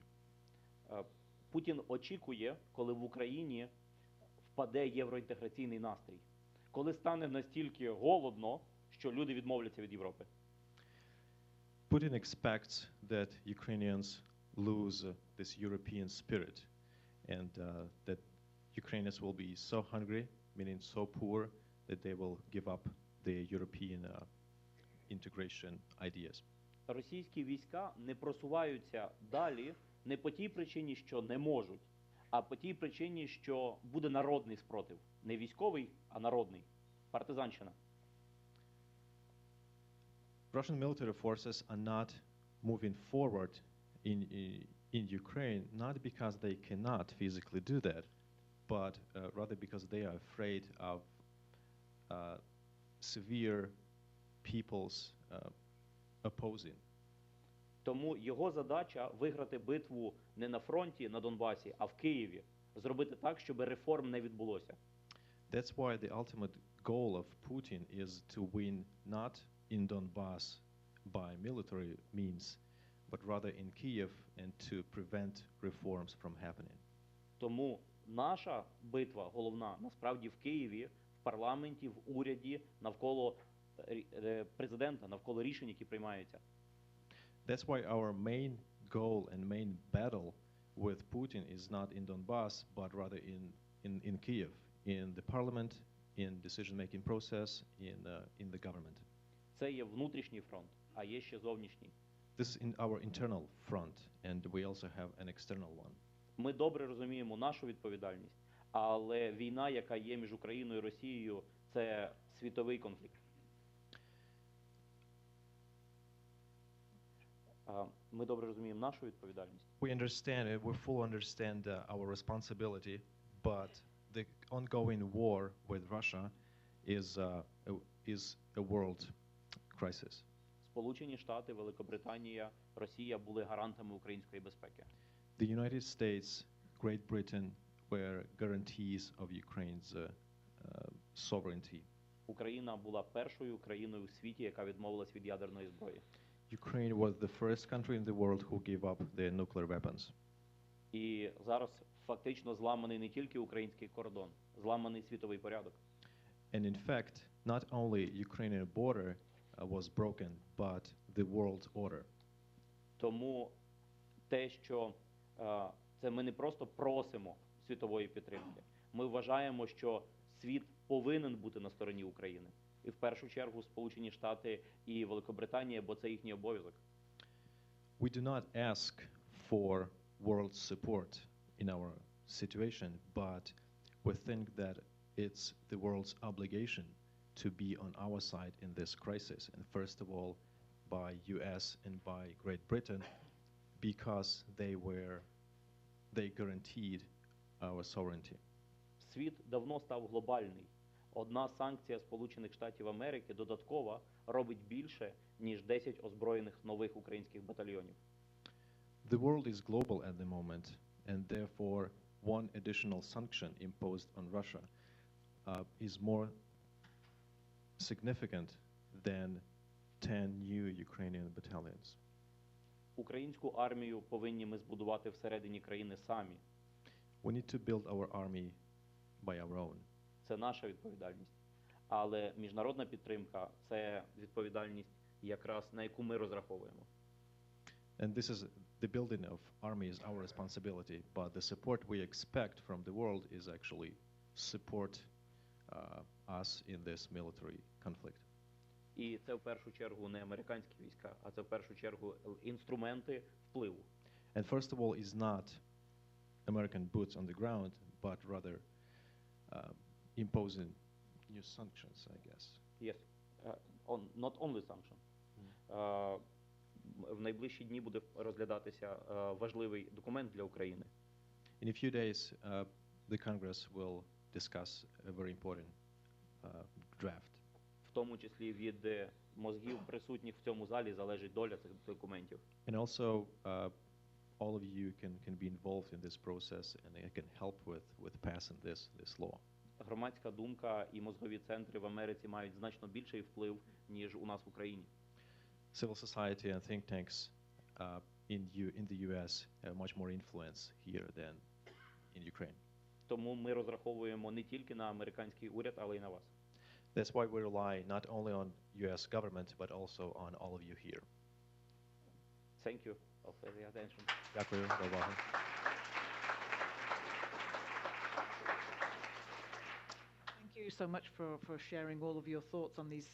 Путін очікує, коли в Україні впаде євроінтеграційний настрій, коли стане настільки голодно, що люди відмовляться від Європи. Putin expects that Ukrainians lose this European spirit and that Ukrainians will be so hungry, meaning so poor, that they will give up the European integration ideas. Російські війська не просуваються далі не по тій причині, що не можуть, а по тій причині, що буде народний спротив. Не військовий, а народний. Партизанщина. Russian military forces are not moving forward in Ukraine, not because they cannot physically do that, but rather because they are afraid of severe peoples opposing. Тому його задача виграти битву не на фронті, на Донбасі, а в Києві. Зробити так, щоб реформ не відбулося. That's why the ultimate goal of Putin is to win not in Donbass by military means, but rather in Kyiv and to prevent reforms from happening. Тому наша битва головна насправді в Києві, в парламенті, в уряді, навколо президента, навколо рішень, які приймаються. That's why our main goal and main battle with Putin is not in Donbass, but rather in Kyiv, in the parliament, in decision-making process, in the government. Це є внутрішній фронт, а є ще зовнішній. This is in our internal front, and we also have an external one. Ми добре розуміємо нашу відповідальність, але війна, яка є між Україною і Росією, це світовий конфлікт. Ми добре розуміємо нашу відповідальність. We understand it, we fully understand our responsibility, but the ongoing war with Russia is a world crisis. Сполучені Штати, Великобританія, Росія були гарантами української безпеки. The United States, Great Britain were guarantees of Ukraine's sovereignty. Україна була першою країною в світі, яка відмовилась від ядерної зброї. Ukraine was the first country in the world who gave up their nuclear weapons. І зараз фактично зламаний не тільки український кордон, зламаний світовий порядок. And in fact, not only Ukrainian border was broken, but the world order. Тому те, що це ми не просто просимо світової підтримки. Ми вважаємо, що світ повинен бути на стороні України. І в першу чергу Сполучені Штати і Великобританія, бо це їхній обов'язок. We do not ask for world support in our situation, but we think that it's the world's obligation to be on our side in this crisis, and first of all by US and by Great Britain, because they guaranteed our sovereignty. Світ давно став глобальний. Одна санкція Сполучених Штатів Америки додаткова робить більше, ніж 10 озброєних нових українських батальйонів. The world is global at the moment, and therefore one additional sanction imposed on Russia is more significant than 10 new Ukrainian battalions. Українську армію повинні ми збудувати всередині країни самі. We need to build our army by our own. Це наша відповідальність. Але міжнародна підтримка – це відповідальність, якраз на яку ми розраховуємо. And this is the building of army is our responsibility, but the support we expect from the world is actually support us in this military conflict. І це в першу чергу не американські війська, а це в першу чергу інструменти впливу. And first of all is not American boots on the ground, but rather imposing new sanctions, I guess. Yes. not only sanction. В найближчі дні буде розглядатися важливий документ для України. In a few days, the Congress will discuss a very important draft. В тому числі від мозгів, присутніх в цьому залі, залежить доля цих документів. And also, all of you can be involved in this process and can help with passing this law. Громадська думка і мозгові центри в Америці мають значно більший вплив, ніж у нас в Україні. Civil society and think tanks in the US have much more influence here than in Ukraine. Тому ми розраховуємо не тільки на американський уряд, але й на вас. That's why we rely not only on US government, but also on all of you here. Thank you for the attention. Дякую за увагу. Thank you so much for sharing all of your thoughts on these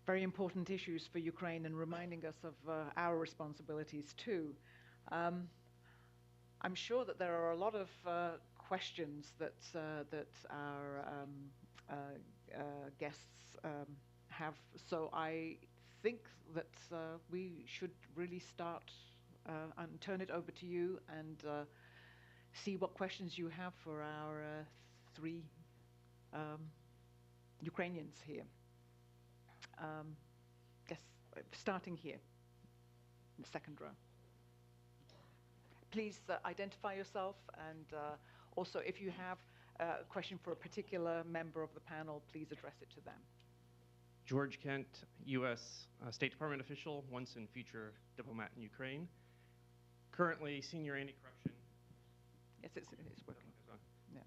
very important issues for Ukraine and reminding us of our responsibilities too. I'm sure that there are a lot of questions that our guests have, so I think that we should really start and turn it over to you and see what questions you have for our three Ukrainians here. Yes, starting here, in the second row. Please identify yourself, and also if you have a question for a particular member of the panel, please address it to them. George Kent, U.S. State Department official, once and future diplomat in Ukraine. Currently senior anti-corruption. Yes, it's working. Yeah.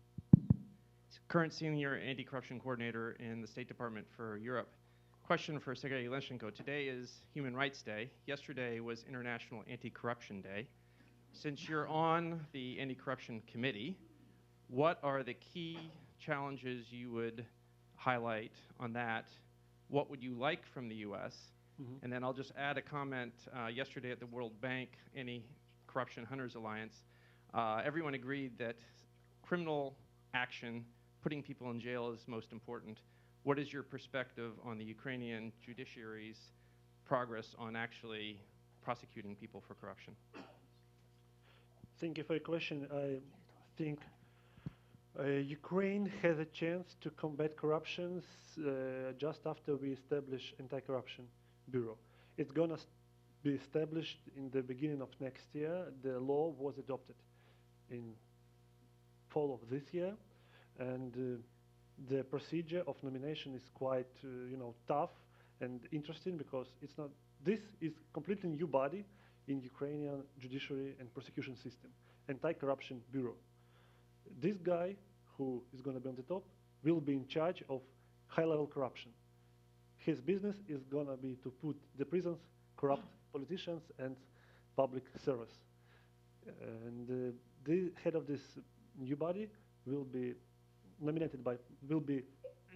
Current senior anti-corruption coordinator in the State Department for Europe. Question for Sergei Leshchenko. Today is Human Rights Day. Yesterday was International Anti-Corruption Day. Since you're on the Anti-Corruption Committee, what are the key challenges you would highlight on that? What would you like from the U.S.? And then I'll just add a comment. Yesterday at the World Bank Anti-Corruption Hunters Alliance, everyone agreed that criminal action, putting people in jail, is most important. What is your perspective on the Ukrainian judiciary's progress on actually prosecuting people for corruption? Thank you for your question. I think Ukraine has a chance to combat corruption just after we establish Anti-Corruption Bureau. It's going to be established in the beginning of next year. The law was adopted in fall of this year, and the procedure of nomination is quite tough and interesting, because it's not. This is completely new body in Ukrainian judiciary and prosecution system, Anti-Corruption Bureau. This guy, who is going to be on the top, will be in charge of high-level corruption. His business is going to be to put the prisons corrupt politicians and public servers. And the head of this new body will be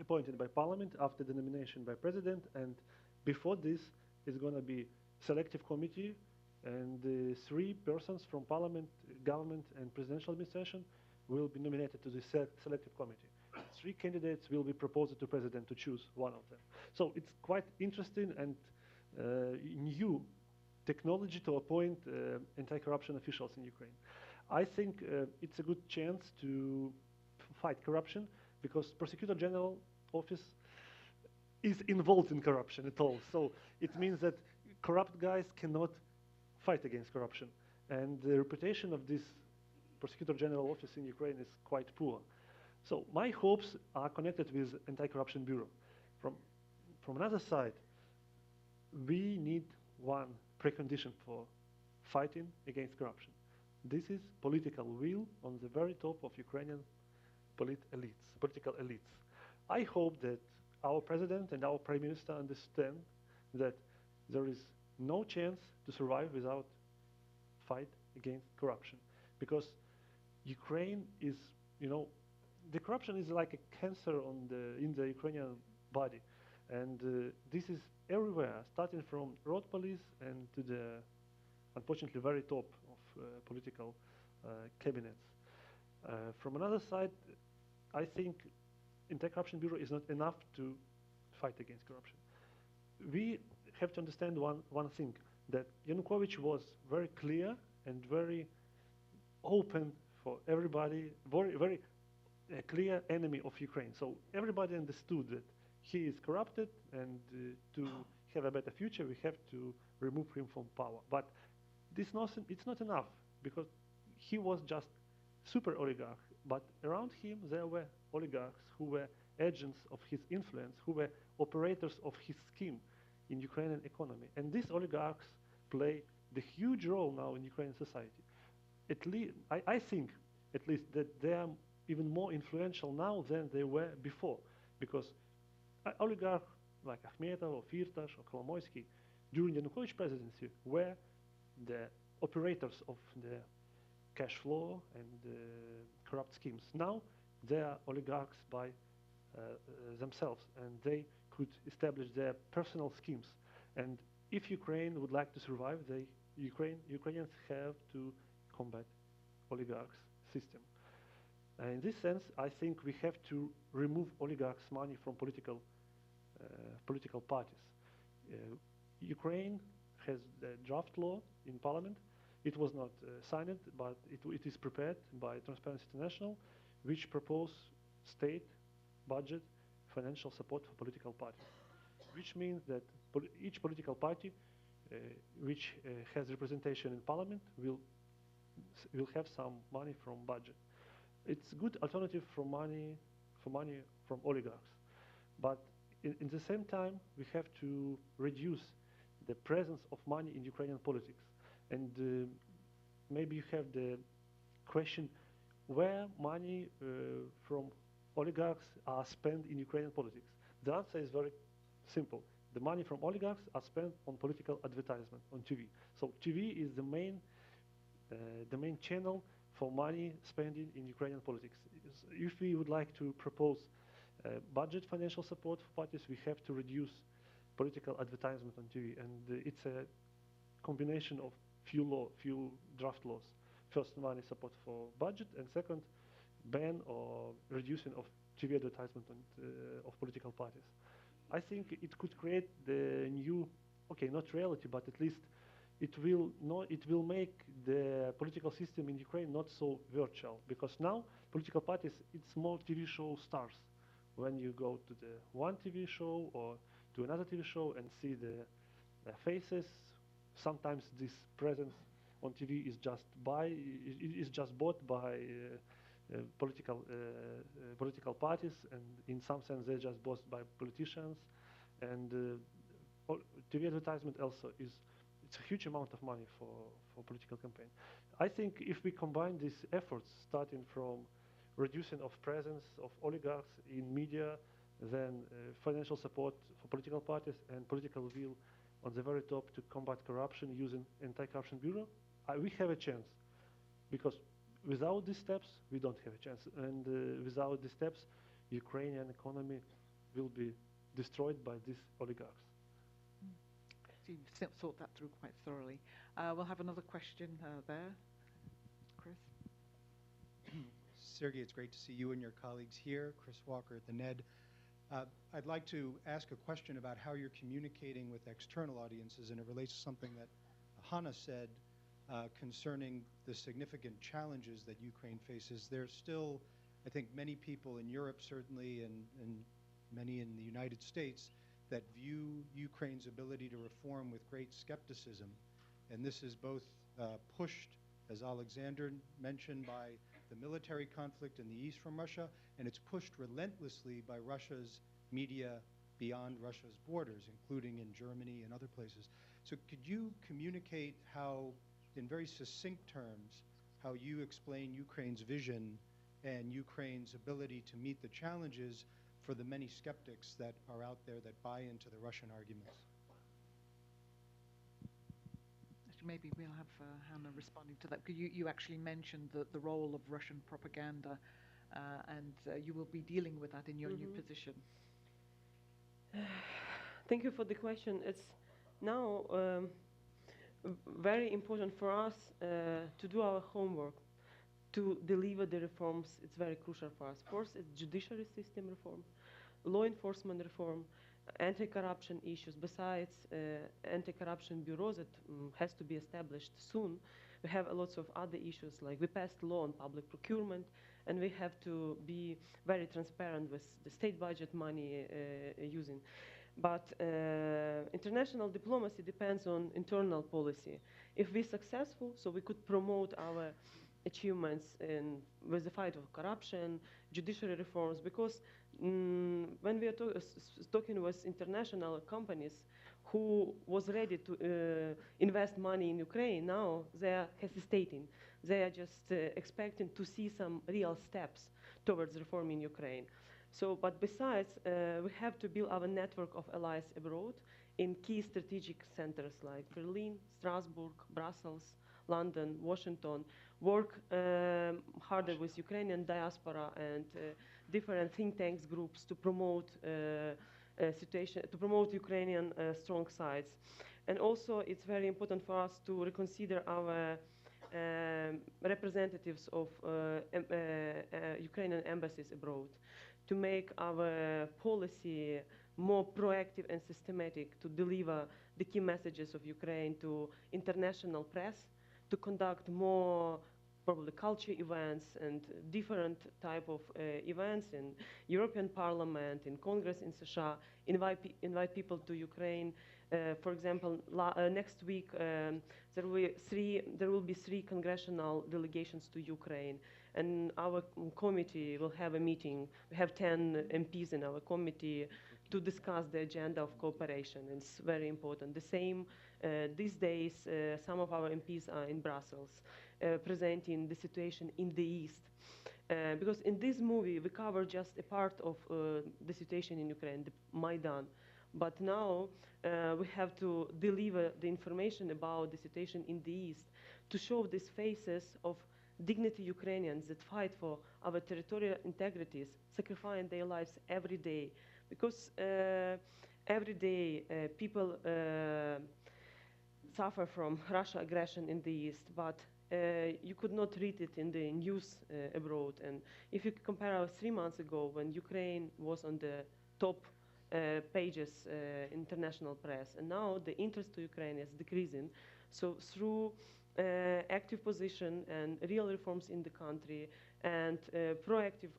appointed by parliament after the nomination by president, and before this is going to be selective committee, and 3 persons from parliament, government, and presidential administration will be nominated to the selective committee. 3 candidates will be proposed to president to choose one of them. So it's quite interesting and new technology to appoint anti-corruption officials in Ukraine. I think it's a good chance to fight corruption, because Prosecutor General Office is involved in corruption at all. So it means that corrupt guys cannot fight against corruption. And the reputation of this Prosecutor General Office in Ukraine is quite poor. So my hopes are connected with Anti-Corruption Bureau. From another side, we need one precondition for fighting against corruption. This is political will on the very top of Ukrainian political elites. I hope that our president and our prime minister understand that there is no chance to survive without fight against corruption, because Ukraine is, the corruption is like a cancer in the Ukrainian body, and this is everywhere, starting from road police and to the, unfortunately, very top of political cabinets. From another side, I think Anti-Corruption Bureau is not enough to fight against corruption. We have to understand one thing, that Yanukovych was very clear and very open for everybody, very clear enemy of Ukraine. So everybody understood that he is corrupted, and to have a better future, we have to remove him from power. But it's not enough, because he was just super oligarch. But around him, there were oligarchs who were agents of his influence, who were operators of his scheme in Ukrainian economy. And these oligarchs play the huge role now in Ukrainian society. At least, I think, at least, that they are even more influential now than they were before, because oligarchs like Akhmetov or Firtash or Kolomoisky during the Yanukovych presidency were the operators of the cash flow and corrupt schemes. Now they are oligarchs by themselves, and they could establish their personal schemes. And if Ukraine would like to survive, Ukrainians have to combat oligarchs' system. And in this sense, I think we have to remove oligarchs' money from political parties. Ukraine has the draft law in parliament. It was not signed, but it is prepared by Transparency International, which propose state budget financial support for political parties, which means that each political party which has representation in parliament will have some money from budget. It's a good alternative for money from oligarchs. But in the same time, we have to reduce the presence of money in Ukrainian politics. And maybe you have the question, where money from oligarchs are spent in Ukrainian politics? The answer is very simple. The money from oligarchs are spent on political advertisement, on TV. So TV is the main channel for money spending in Ukrainian politics. If we would like to propose budget financial support for parties, we have to reduce political advertisement on TV. And it's a combination of few draft laws. First, money support for budget, and second, ban or reducing of TV advertisement of political parties. I think it could create the new, okay, not reality, but at least it will make the political system in Ukraine not so virtual, because now political parties, it's more TV show stars. When you go to the one TV show or to another TV show and see the faces, sometimes this presence on TV is just bought by political parties, and in some sense they're just bought by politicians. And TV advertisement also it's a huge amount of money for political campaign. I think if we combine these efforts, starting from reducing of presence of oligarchs in media, then financial support for political parties, and political will on the very top to combat corruption using anti-corruption bureau, we have a chance. Because without these steps, we don't have a chance. And without these steps, Ukrainian economy will be destroyed by these oligarchs. So you've thought that through quite thoroughly. We'll have another question there. Chris? Sergey, it's great to see you and your colleagues here. Chris Walker at the NED. I'd like to ask a question about how you're communicating with external audiences, and it relates to something that Hanna said concerning the significant challenges that Ukraine faces. There's still, I think, many people in Europe, certainly, and many in the United States, that view Ukraine's ability to reform with great skepticism. And this is both pushed, as Alexander mentioned, by the military conflict in the east from Russia, and it's pushed relentlessly by Russia's media beyond Russia's borders, including in Germany and other places. So could you communicate how, in very succinct terms, how you explain Ukraine's vision and Ukraine's ability to meet the challenges for the many skeptics that are out there that buy into the Russian arguments? Maybe we'll have Hanna responding to that, because you actually mentioned the role of Russian propaganda, and you will be dealing with that in your new position. Thank you for the question. It's now very important for us to do our homework, to deliver the reforms. It's very crucial for us. First, it's judiciary system reform, law enforcement reform, anti-corruption issues. Besides anti-corruption bureaus that has to be established soon, we have lots of other issues, like we passed law on public procurement, and we have to be very transparent with the state budget money using. But international diplomacy depends on internal policy. If we're successful, so we could promote our achievements with the fight of corruption, judiciary reforms, because when we are talking with international companies who was ready to invest money in Ukraine, now they are hesitating. They are just expecting to see some real steps towards reform in Ukraine. So, but besides, we have to build our network of allies abroad in key strategic centers like Berlin, Strasbourg, Brussels, London, Washington, work harder with Ukrainian diaspora and different think tanks groups to promote to promote Ukrainian strong sides. And also, it's very important for us to reconsider our representatives of Ukrainian embassies abroad, to make our policy more proactive and systematic, to deliver the key messages of Ukraine to international press, to conduct more probably culture events and different type of events in European Parliament, in Congress in США, invite people to Ukraine. For example, next week there will be three congressional delegations to Ukraine, and our committee will have a meeting. We have 10 MPs in our committee to discuss the agenda of cooperation. It's very important. The same these days, some of our MPs are in Brussels, presenting the situation in the East. Because in this movie, we cover just a part of the situation in Ukraine, the Maidan. But now we have to deliver the information about the situation in the East to show these faces of dignity Ukrainians that fight for our territorial integrities, sacrificing their lives every day. Because every day people suffer from Russia aggression in the East, but you could not read it in the news abroad. And if you compare 3 months ago when Ukraine was on the top pages international press, and now the interest to Ukraine is decreasing. So through active position and real reforms in the country and proactive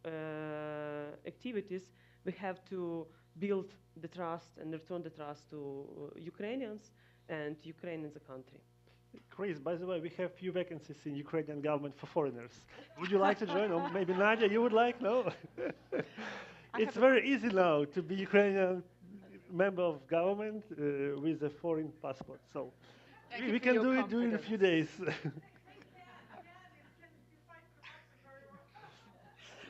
activities, we have to build the trust and return the trust to Ukrainians and Ukraine as a country. Chris, by the way, we have few vacancies in Ukrainian government for foreigners. Would you like to join? Or maybe Nadia, you would like? No? It's very easy now to be Ukrainian member of government with a foreign passport. So we can do it during a few days.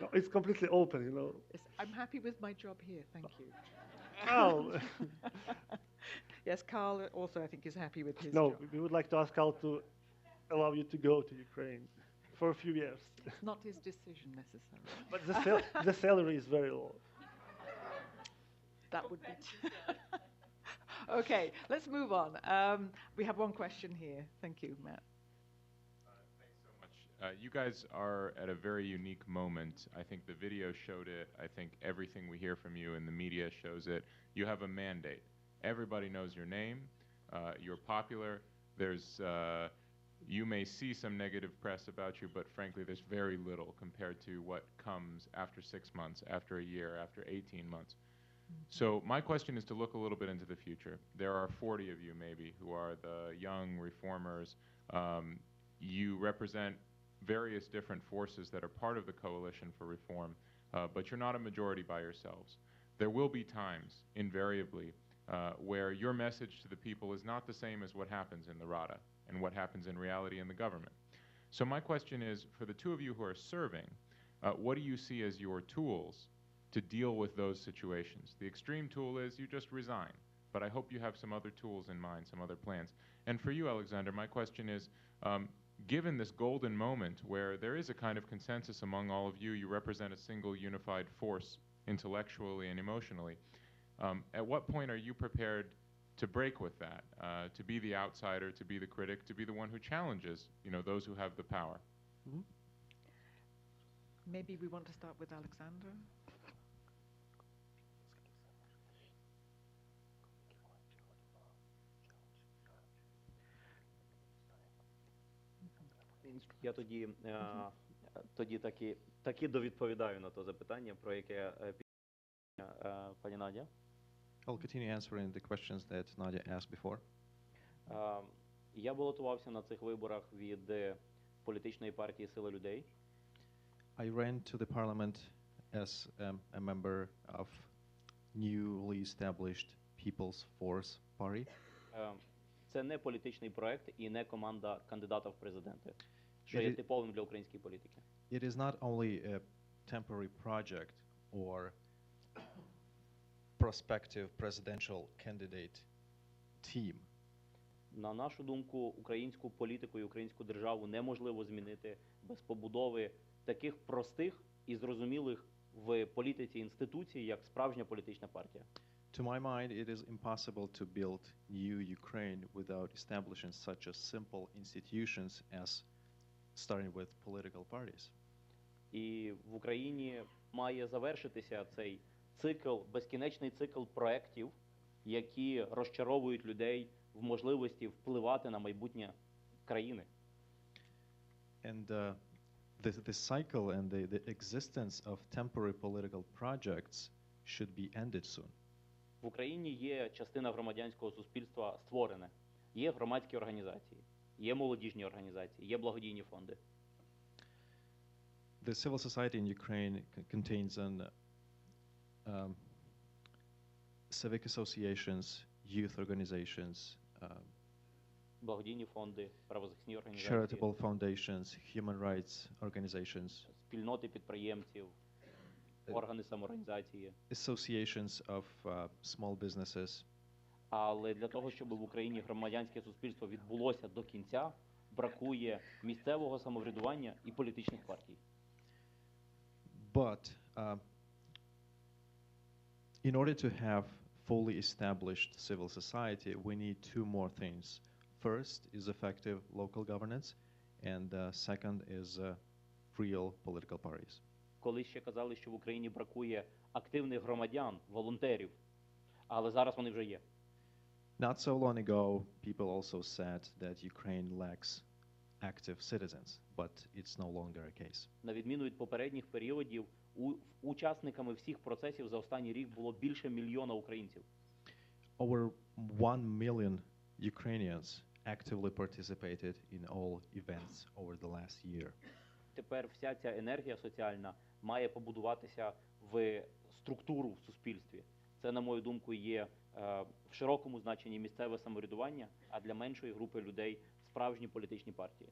No, it's completely open, you know. Yes, I'm happy with my job here, thank you. Oh. Yes, Carl also, I think, is happy with his No, job. we would like to ask Carl to allow you to go to Ukraine for a few years. It's not his decision necessarily. But the salary is very low. That would be. Okay, let's move on. We have one question here. Thank you, Matt. Thanks so much. You guys are at a very unique moment. I think the video showed it. I think everything we hear from you in the media shows it. You have a mandate. Everybody knows your name. You're popular. You may see some negative press about you, but frankly, there's very little compared to what comes after 6 months, after a year, after 18 months. So my question is to look a little bit into the future. There are 40 of you maybe who are the young reformers. You represent various different forces that are part of the coalition for reform, but you're not a majority by yourselves. There will be times, invariably, where your message to the people is not the same as what happens in the Rada and what happens in reality in the government. So my question is, for the two of you who are serving, what do you see as your tools to deal with those situations? The extreme tool is you just resign, but I hope you have some other tools in mind, some other plans. And for you, Alexander, my question is, given this golden moment where there is a kind of consensus among all of you, you represent a single unified force intellectually and emotionally, at what point are you prepared to break with that, to be the outsider, to be the critic, to be the one who challenges, those who have the power? Mm-hmm. Maybe we want to start with Alexander. Я тоді таки довідповідаю на то запитання, про яке пані Надя. I'll continue answering the questions that Nadia asked before. Я балотувався на цих виборах від політичної партії «Сила людей». I ran to the parliament as a member of newly established People's Force Party. Це не політичний проект і не команда кандидата в президенти, що є типовим для української політики. It is not only a temporary project or prospective presidential candidate team. На нашу думку, українську політику і українську державу неможливо змінити без побудови таких простих і зрозумілих в політиці інституцій, як справжня політична партія. To my mind, it is impossible to build new Ukraine without establishing such a simple institutions as starting with political parties. І в Україні має завершитися цей цикл, безкінечний цикл проєктів, які розчаровують людей в можливості впливати на майбутнє країни. And the cycle and the existence of temporary political projects should be ended soon. В Україні є частина громадянського суспільства створене. Є громадські організації, є молодіжні організації, є благодійні фонди. The civil society in Ukraine contains civic associations, youth organizations, благодійні фонди, правозахисні організації, charitable foundations, human rights organizations, спільноти підприємців, органи самоорганізації. Associations of small businesses. Але для того, щоб в Україні громадянське суспільство відбулося до кінця, бракує місцевого самоврядування і політичних партій. But in order to have fully established civil society, we need two more things. First is effective local governance, and second is real political parties. Колись ще казали, що в Україні бракує активних громадян, волонтерів, але зараз вони вже є. Not so long ago, people also said that Ukraine lacks active citizens, but it's no longer a case. На відміну від попередніх періодів, учасниками всіх процесів за останній рік було більше мільйона українців. Over 1 million Ukrainians actively participated in all events over the last year. Тепер вся ця енергія соціальна має побудуватися в структуру в суспільстві. Це, на мою думку, є в широкому значенні місцеве самоврядування, а для меншої групи людей справжні політичні партії.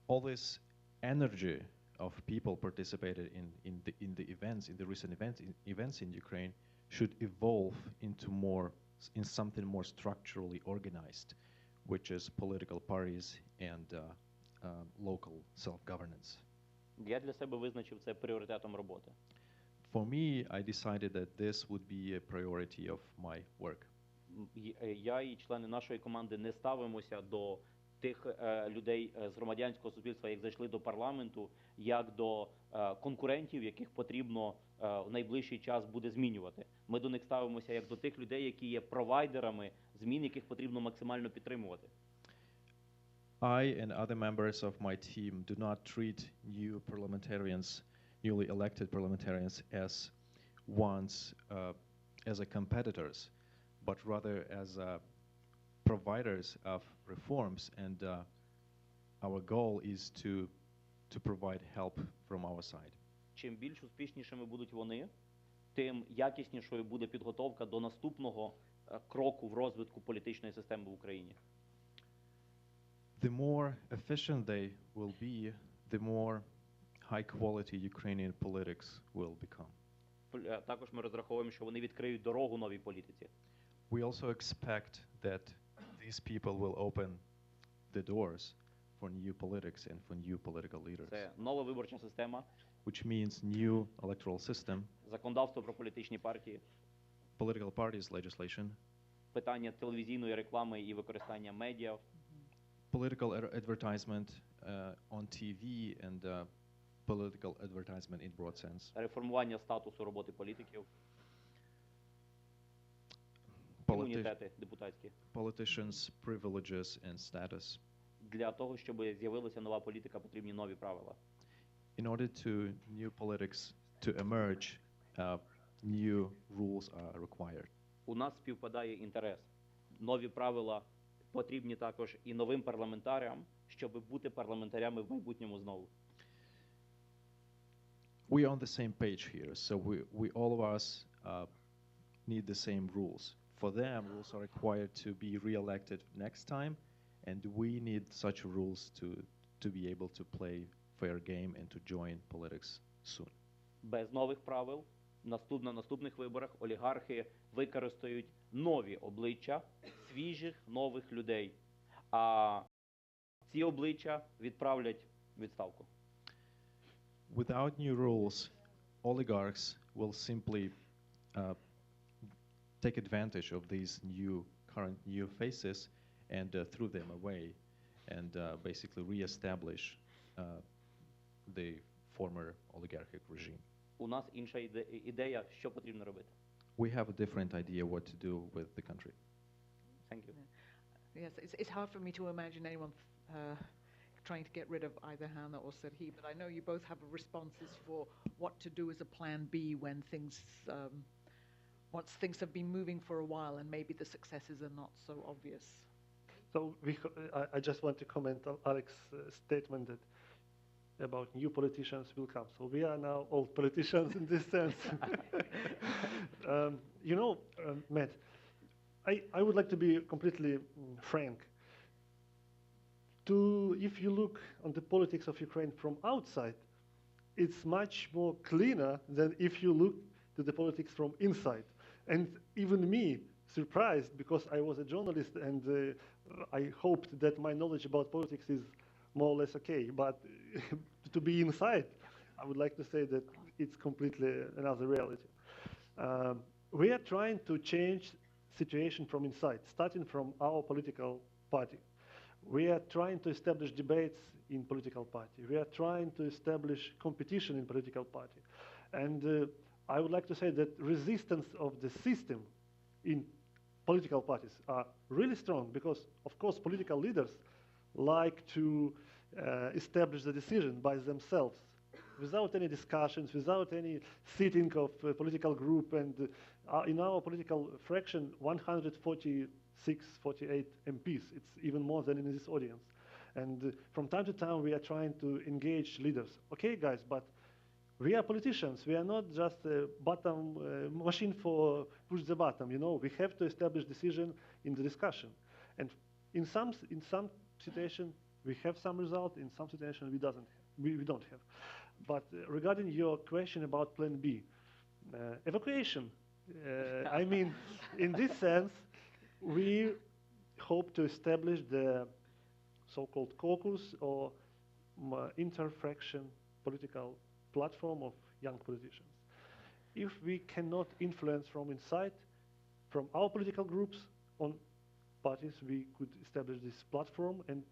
All this energy of people participated in the events, in the recent events in Ukraine, should evolve in something more structurally organized, which is political parties and local self-governance. Я для себе визначив це пріоритетом роботи. For me, I decided that this would be a priority of my work. Я і члени нашої команди не ставимося до тих людей з громадянського суспільства, як зайшли до парламенту, як до конкурентів, яких потрібно в найближчий час буде змінювати. Ми до них ставимося як до тих людей, які є провайдерами змін, яких потрібно максимально підтримувати. I and other members of my team do not treat newly elected parliamentarians as competitors, but rather as providers of reforms, and our goal is to provide help from our side. Чим більш успішнішими будуть вони, тим якіснішою буде підготовка до наступного кроку в розвитку політичної системи в Україні. The more efficient they will be, the more high-quality Ukrainian politics will become. Також ми розраховуємо, що вони відкриють дорогу новій політиці. We also expect that these people will open the doors for new politics and for new political leaders. Це нова виборча система, which means new electoral system, законодавство про політичні партії, political parties legislation, питання телевізійної реклами і використання медіа, political advertisement on TV and political advertisement in broad sense, реформування статусу роботи політиків, імунітети депутатські, politicians' privileges and status, для того, щоб з'явилася нова політика, потрібні нові правила. In order to new politics to emerge, new rules are required. У нас співпадає інтерес. Нові правила потрібні також і новим парламентарям, щоб бути парламентарями в майбутньому знову. We are on the same page here, so we all of us need the same rules. For them, rules are required to be re-elected next time, and we need such rules to be able to play fair game and to join politics soon. Без нових правил на наступних виборах олігархи використають нові обличчя свіжих нових людей, а ці обличчя відправлять у відставку. Without new rules, oligarchs will simply take advantage of these current new faces and throw them away and basically re-establish the former oligarchic regime. У нас інша ідея, що потрібно робити. We have a different idea what to do with the country. Thank you. Yes, it's hard for me to imagine anyone trying to get rid of either Hannah or Serhi, but I know you both have responses for what to do as a plan B when once things have been moving for a while and maybe the successes are not so obvious. So I just want to comment on Alex's statement that about new politicians will come. So we are now old politicians in this sense. Matt, I would like to be completely frank. If you look on the politics of Ukraine from outside, it's much more cleaner than if you look to the politics from inside. And even me, surprised, because I was a journalist and I hoped that my knowledge about politics is more or less okay. But to be inside, I would like to say that it's completely another reality. We are trying to change situation from inside, starting from our political party. We are trying to establish debates in political party. We are trying to establish competition in political party. And I would like to say that resistance of the system in political parties are really strong because, of course, political leaders like to establish the decision by themselves without any discussions, without any sitting of a political group. And in our political fraction, 146, 48 MPs. It's even more than in this audience. And from time to time, we are trying to engage leaders. Okay, guys, but we are politicians. We are not just a button machine for push the button. We have to establish decision in the discussion. And in some situation, we have some result. In some situation, we don't have. But regarding your question about Plan B, evacuation. I mean, in this sense, we hope to establish the so-called caucus or interfraction political platform of young politicians. If we cannot influence from inside, from our political groups on parties, we could establish this platform and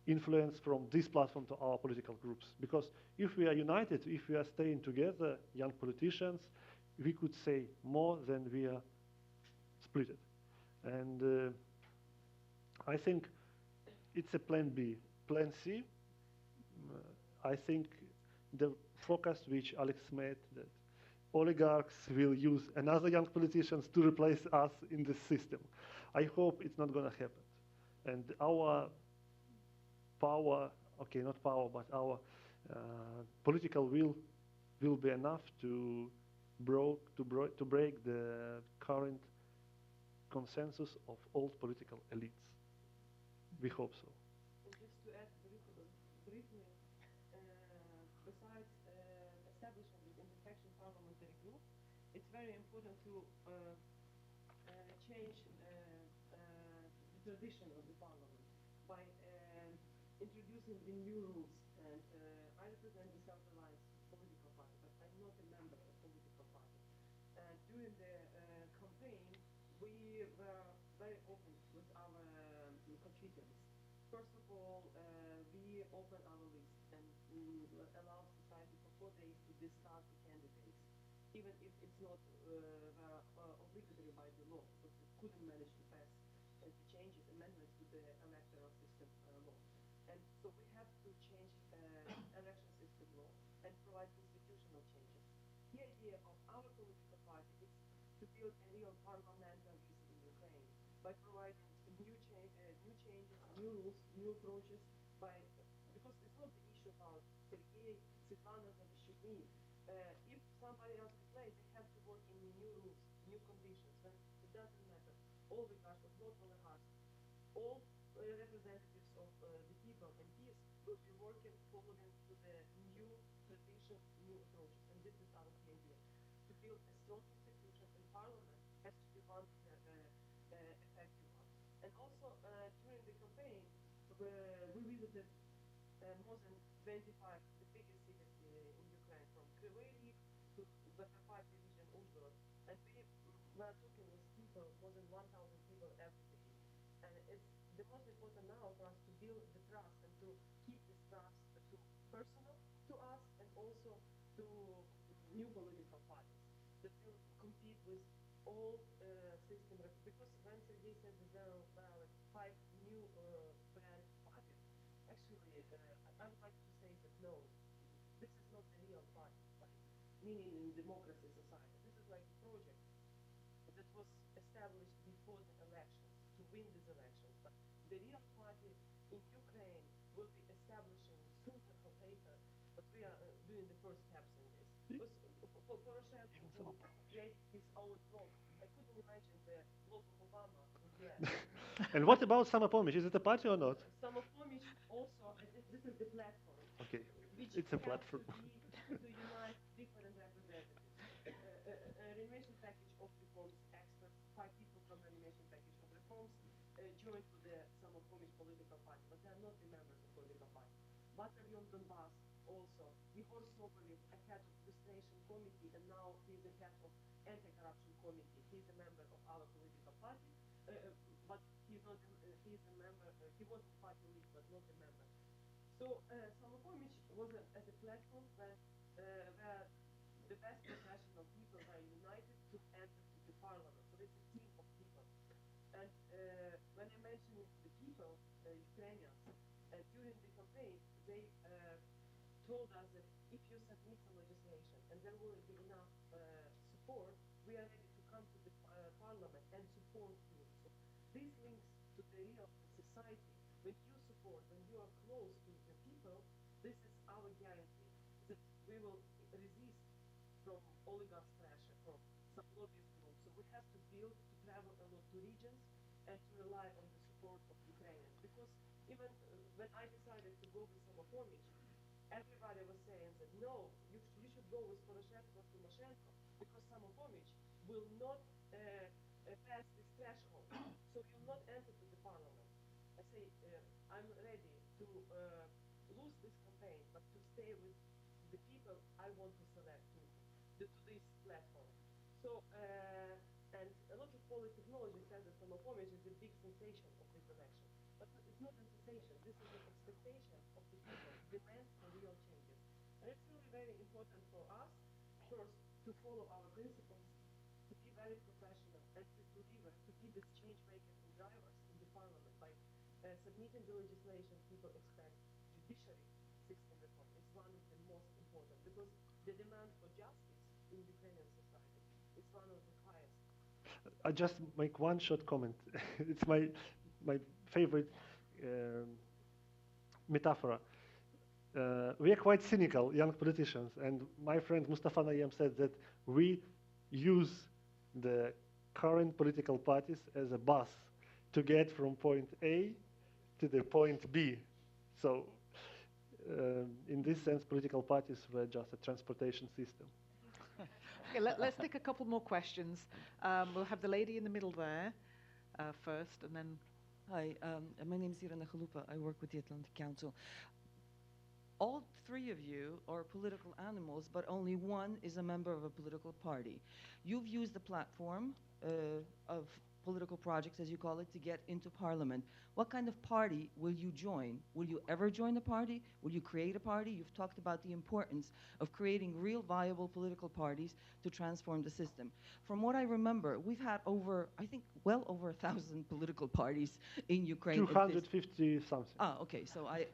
influence from this platform to our political groups. Because if we are united, if we are staying together, young politicians, we could say more than we are splitted. And I think it's a plan B. Plan C, I think the focus which Alex made, that oligarchs will use another young politicians to replace us in this system. I hope it's not going to happen. And our power, okay, not power, but our political will be enough to break the current consensus of old political elites. We hope so. And just to add briefly, besides establishing this interfaction parliamentary group, it's very important to change the tradition of the parliament by introducing the new rules. And I represent the self-reliance political party, but I'm not a member of a political party. During the campaign, we were very open with our constituents. First of all, we opened our list and allowed society for 4 days to discuss the candidates, even if it's not obligatory by the law, because we couldn't manage to pass changes, amendments to the electoral system law. And so we have to change election system law and provide constitutional changes. The idea of our political party is to build a real parliamentarism in Ukraine by providing new changes, new rules, new approaches. Because it's not the issue about Sergei, Svetlana, Zavishchuk. If somebody else replaces, they have to work in new rules, new conditions. When it doesn't matter. All oligarchs, not oligarchs, all representatives of the people and peace will be working following to the new tradition, new approaches. And this is our key idea. To build a strong institution in parliament has to be one of the effective ones. And also during the campaign, we visited more than 25 the biggest cities in Ukraine, from Kryvyi Rih to Zakarpattia region, Uzhhorod. And we were talking with people, more than 1,000 people every day. And it's the most important now for us to build the trust and to keep this trust to personal to us and also to new political parties that will compete with all system. Because when Sergei said that there are like 5 new brand parties, actually I would like to say that no, this is not the real party, meaning in democracy society. This is like a project that was established before the elections to win these elections. But the real party in Ukraine will be establishing sooner or later, but we are doing the first steps in this. Because Poroshenko created his own bloc. I couldn't imagine the bloc of Obama in the US. And what about Samopomich? Is it a party or not? Samopomich also, this is the platform. Okay, Which it's a platform. to unite different representatives. Renovation package of reforms experts, 5 people from renovation package of reforms joined to the Samopomich political party, but they are not the members of political party. Battalion Donbass also. Igor Sobolev, a head of illustration committee, and now he is the head of anti-corruption committee. He is a member of our political party, but he's not. He is a member. He was the party lead, but not a member. So Samopomich was as a platform where the best professional people were united to enter to the parliament. So it's a team of people. And when I mentioned the people, Ukrainians, during the campaign, they told us that if you submit some legislation and there will be enough support, we are ready to come to the parliament and support you. So this links to the real society. When you support, when you are close to the people, this is our guarantee that we will resist from oligarchs pressure, from some lobbyist groups. So we have to build, to travel a lot to regions and to rely on the support of Ukrainians. Because even when I decided to go with Samopomich, everybody was saying that no, you should go with Poroshenko or Tymoshenko because Samopomich will not pass this threshold. So you will not enter to the parliament. I say, I'm ready to lose this campaign, but to stay with the people I want to select to this platform. So, and a lot of politechnology says that Samopomich is the big sensation of this election. But it's not a sensation. This is an expectation of the people, demand for real changes. And it's really very important for us, first, to follow our principles, to be very professional, and to deliver, to be the change makers and drivers in the parliament. By submitting the legislation, people expect judiciary system reform. It's one of the most important because the demand for justice in Ukrainian society is one of the highest. I just make one short comment. It's my favorite metaphor. We are quite cynical, young politicians, and my friend Mustafa Nayyem said that we use the current political parties as a bus to get from point A to the point B. So in this sense, political parties were just a transportation system. Okay, let's take a couple more questions. We'll have the lady in the middle there first, and then... Hi, my name is Irina Chalupa. I work with the Atlantic Council. All 3 of you are political animals, but only one is a member of a political party. You've used the platform of political projects, as you call it, to get into parliament. What kind of party will you join? Will you ever join a party? Will you create a party? You've talked about the importance of creating real viable political parties to transform the system. From what I remember, we've had over, I think, well over 1,000 political parties in Ukraine. 250 something. Ah, okay. So I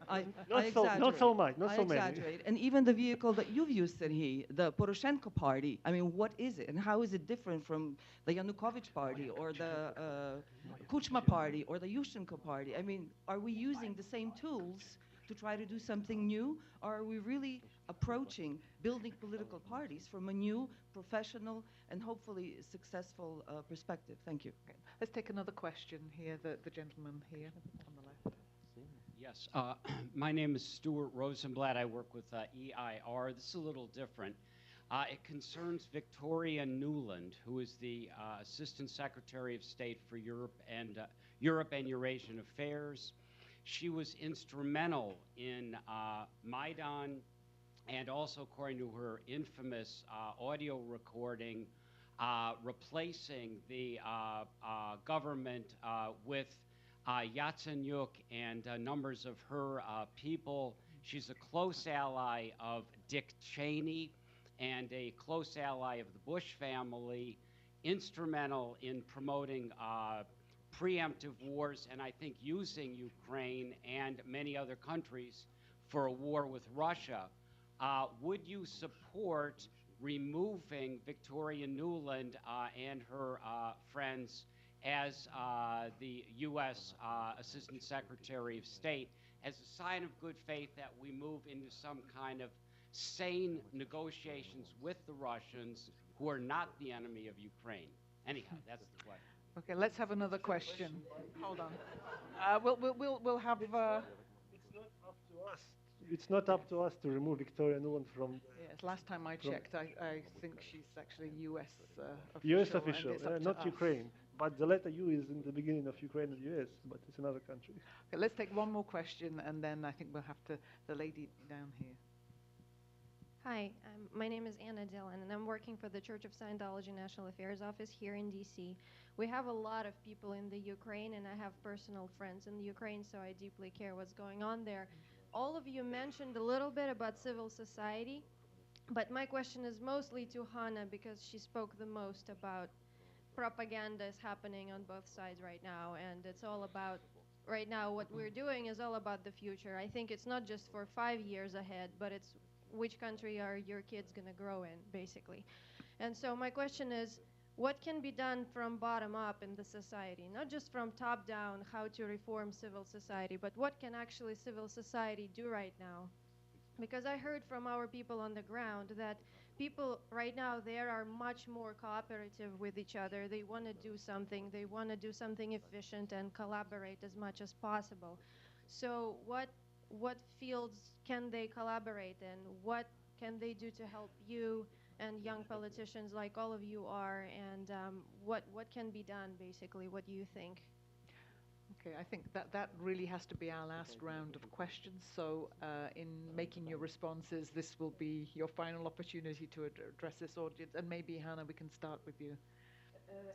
Not exaggerate. not so much, not I so many. exaggerate. And even the vehicle that you've used, Serhiy, the Poroshenko party, I mean, what is it? And how is it different from the Yanukovych party or the Kuchma party or the Yushchenko party? I mean, are we using the same tools to try to do something new? Or are we really approaching building political parties from a new, professional, and hopefully successful perspective? Thank you. Okay. Let's take another question here, the gentleman here on the left. Yes, my name is Stuart Rosenblatt. I work with EIR. This is a little different. It concerns Victoria Nuland, who is the Assistant Secretary of State for Europe and Eurasian Affairs. She was instrumental in Maidan, and also, according to her infamous audio recording, replacing the government with Yatsenyuk and numbers of her people. She's a close ally of Dick Cheney and a close ally of the Bush family, instrumental in promoting preemptive wars, and I think using Ukraine and many other countries for a war with Russia. Would you support removing Victoria Nuland and her friends as the U.S. Assistant Secretary of State as a sign of good faith that we move into some kind of sane negotiations with the Russians, who are not the enemy of Ukraine? Anyhow, that's the question. Okay, let's have another question. Hold on. We'll have. It's not up to us to remove Victoria Nuland from. Yes, last time I checked, I think she's actually U.S. official. U.S. official, and it's up to not us. Ukraine. But the letter U is in the beginning of Ukraine and U.S., but it's another country. Okay, let's take one more question, and then I think we'll have to the lady down here. Hi, my name is Anna Dillon, and I'm working for the Church of Scientology National Affairs Office here in D.C. We have a lot of people in the Ukraine, and I have personal friends in the Ukraine, so I deeply care what's going on there. All of you mentioned a little bit about civil society, but my question is mostly to Hannah, because she spoke the most about propaganda is happening on both sides right now, and it's all about, right now, what we're doing is all about the future. I think it's not just for 5 years ahead, but it's which country are your kids going to grow in, basically. And so my question is, what can be done from bottom up in the society? Not just from top down, how to reform civil society, but what can actually civil society do right now? Because I heard from our people on the ground that people right now there are much more cooperative with each other. They want to do something. They want to do something efficient and collaborate as much as possible. So what fields can they collaborate in? What can they do to help you and young politicians like all of you are? And what can be done, basically? What do you think? Okay, I think that really has to be our last round of questions. So in making your responses, this will be your final opportunity to address this audience. And maybe, Hannah, we can start with you.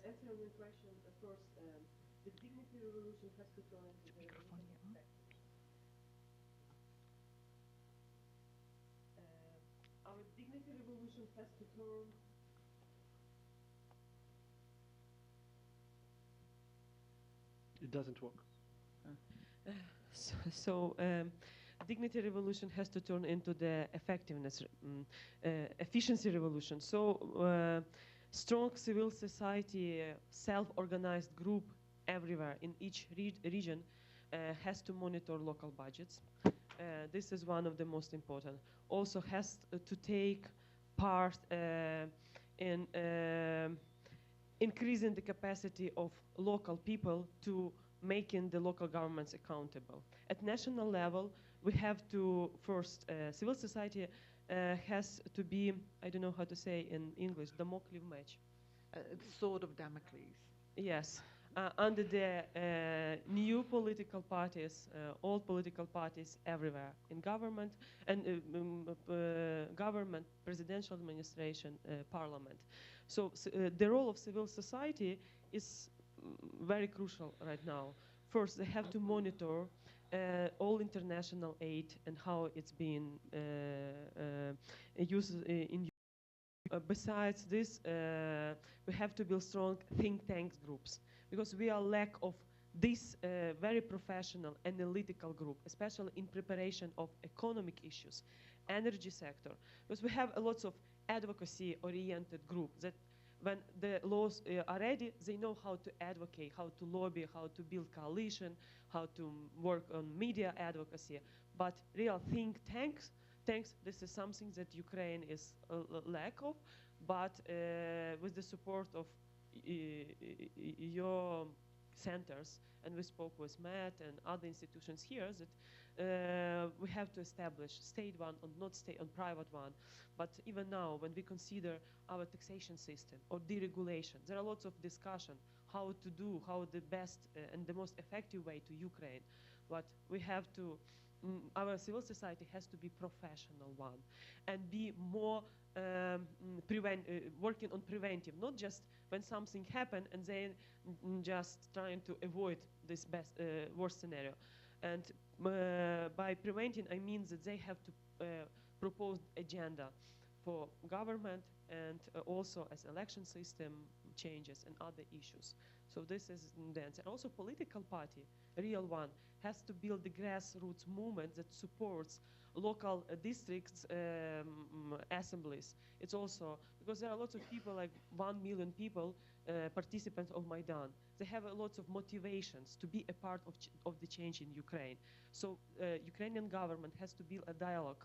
Answering your question, of course, the dignity revolution has to turn into the our dignity revolution has to turn. It doesn't work. Dignity revolution has to turn into the effectiveness, efficiency revolution. So strong civil society, self-organized group everywhere in each region has to monitor local budgets. This is one of the most important. Also has to take part in increasing the capacity of local people to making the local governments accountable. At national level, we have to first, civil society has to be, I don't know how to say in English, Damocles match. Sword of Damocles. Yes. Under the new political parties, old political parties everywhere in government and government, presidential administration, parliament. So the role of civil society is very crucial right now. First, they have to monitor all international aid and how it's being used in. Besides this, we have to build strong think tank groups because we are lack of this very professional analytical group, especially in preparation of economic issues, energy sector, because we have a lots of advocacy-oriented groups that when the laws are ready, they know how to advocate, how to lobby, how to build coalition, how to work on media advocacy. But real think tanks, this is something that Ukraine is lack of, but with the support of your centers, and we spoke with Matt and other institutions here, that we have to establish state one or not state on private one. But even now, when we consider our taxation system or deregulation, there are lots of discussion how to do, how the best and the most effective way to Ukraine. But we have to, our civil society has to be professional one and be more working on preventive, not just when something happened and then just trying to avoid this worst scenario. And by preventing, I mean that they have to propose agenda for government and also as election system changes and other issues. So this is dense. And also political party, a real one, has to build the grassroots movement that supports local districts assemblies. It's also, because there are lots of people, like 1 million people, participants of Maidan. They have lots of motivations to be a part of the change in Ukraine. So Ukrainian government has to build a dialogue,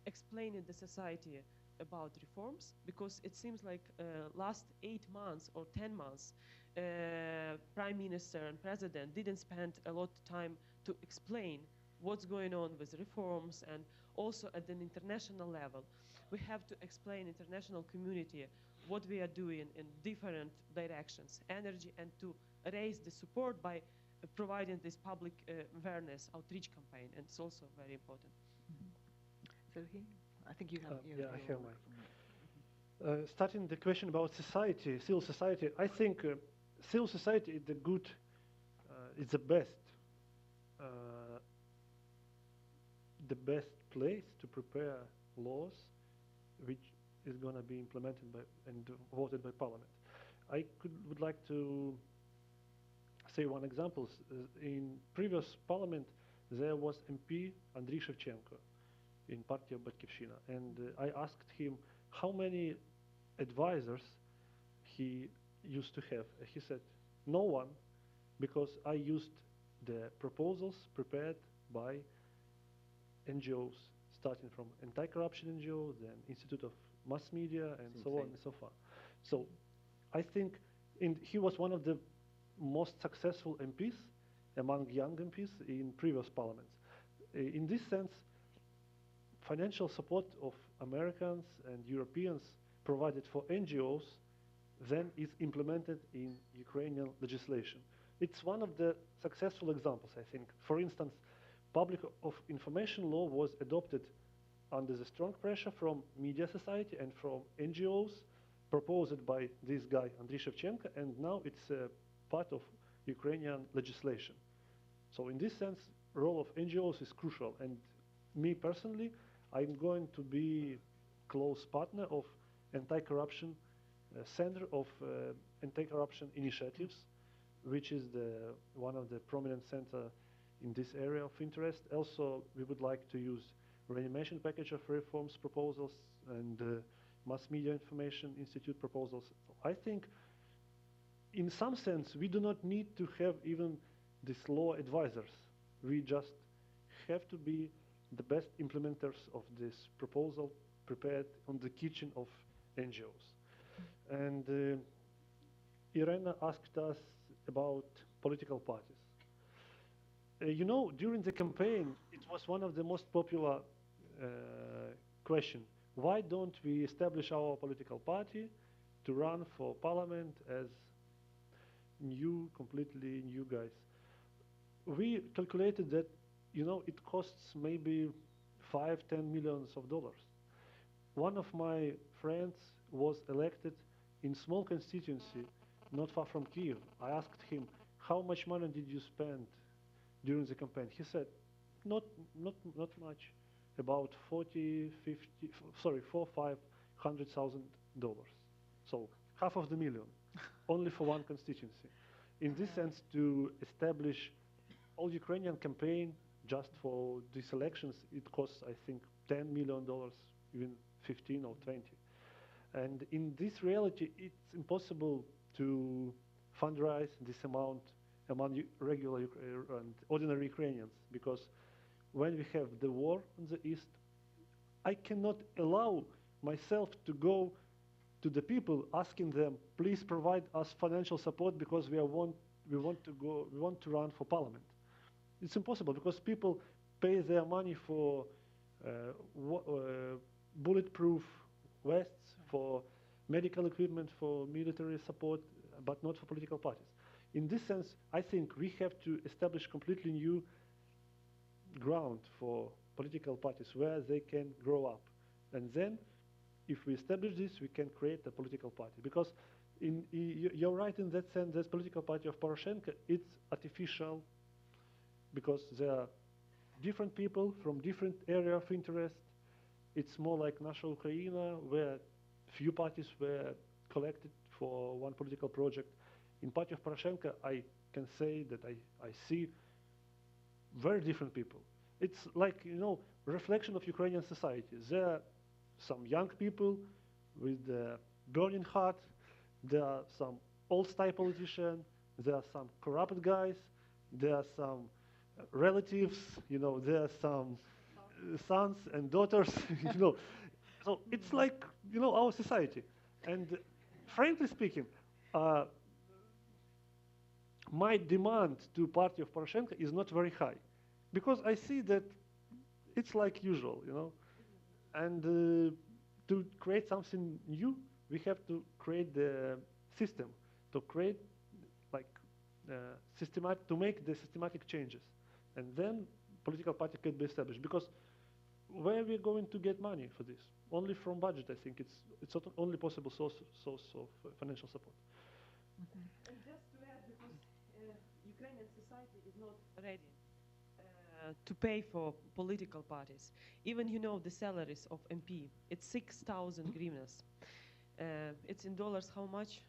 explaining the society about reforms, because it seems like last 8 months or 10 months, Prime Minister and President didn't spend a lot of time to explain what's going on with reforms, and also at an international level. We have to explain international community what we are doing in different directions, energy, and to raise the support by providing this public awareness outreach campaign, and it's also very important. So I think you have. Yeah, I have mine. Starting the question about society, civil society, I think civil society is the good, it's the best place to prepare laws which is going to be implemented by and voted by parliament. I would like to say one example. In previous parliament, there was MP Andriy Shevchenko in Partia Batkivshina, and I asked him how many advisors he used to have. He said, no one, because I used the proposals prepared by NGOs, starting from anti-corruption NGO, then Institute of Mass Media, and so on and so forth. So I think he was one of the most successful MPs among young MPs in previous parliaments. In this sense, financial support of Americans and Europeans provided for NGOs then is implemented in Ukrainian legislation. It's one of the successful examples, I think. For instance, public of information law was adopted under the strong pressure from media society and from NGOs, proposed by this guy, Andriy Shevchenko, and now it's part of Ukrainian legislation. So in this sense, role of NGOs is crucial. And me personally, I'm going to be close partner of anti-corruption center of anti-corruption initiatives, which is one of the prominent center in this area of interest. Also, we would like to use reanimation package of reforms proposals and mass media information institute proposals. I think in some sense, we do not need to have even these law advisors. We just have to be the best implementers of this proposal prepared on the kitchen of NGOs. And Irena asked us about political parties. You know, during the campaign, it was one of the most popular questions. Why don't we establish our political party to run for parliament as completely new guys? We calculated that, you know, it costs maybe $5–10 million. One of my friends was elected in small constituency not far from Kyiv. I asked him, how much money did you spend during the campaign? He said, not much, about 500,000 dollars. So half of the million, only for one constituency. In this sense, to establish all Ukrainian campaign just for these elections, it costs, I think, $10 million, even 15 or 20. And in this reality, it's impossible to fundraise this amount among regular and ordinary Ukrainians, because when we have the war in the east, I cannot allow myself to go to the people asking them, please provide us financial support because we want to run for parliament. It's impossible because people pay their money for bulletproof vests, for medical equipment, for military support, but not for political parties. In this sense, I think we have to establish completely new ground for political parties where they can grow up. And then, if we establish this, we can create a political party. Because you're right in that sense, this political party of Poroshenko, it's artificial, because there are different people from different area of interest. It's more like Nasha Ukraina, where few parties were collected for one political project. In party of Poroshenko, I can say that I see very different people. It's like, reflection of Ukrainian society. There are some young people with a burning heart. There are some old-style politicians. There are some corrupt guys. There are some relatives. There are some sons and daughters. So it's like, our society. And frankly speaking, my demand to party of Poroshenko is not very high, because I see that it's like usual, And to create something new, we have to create the system, to create to make the systematic changes, and then political party can be established. Because where are we going to get money for this? Only from budget, I think. It's not only possible source of financial support. And just to add, because Ukrainian society is not ready to pay for political parties. Even the salaries of MP, it's 6,000 hryvnias. It's in dollars, how much?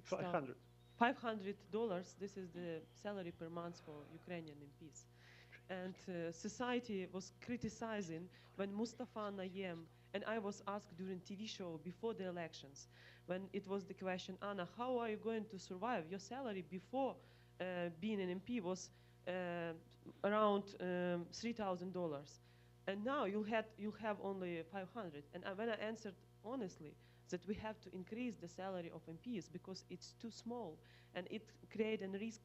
500. $500. This is the salary per month for Ukrainian MPs. And society was criticizing when Mustafa Nayem, and I was asked during TV show before the elections, when it was the question, Anna, how are you going to survive? Your salary before being an MP was around $3,000, and now you'll have only 500. And when I answered honestly that we have to increase the salary of MPs because it's too small, and it creates a risk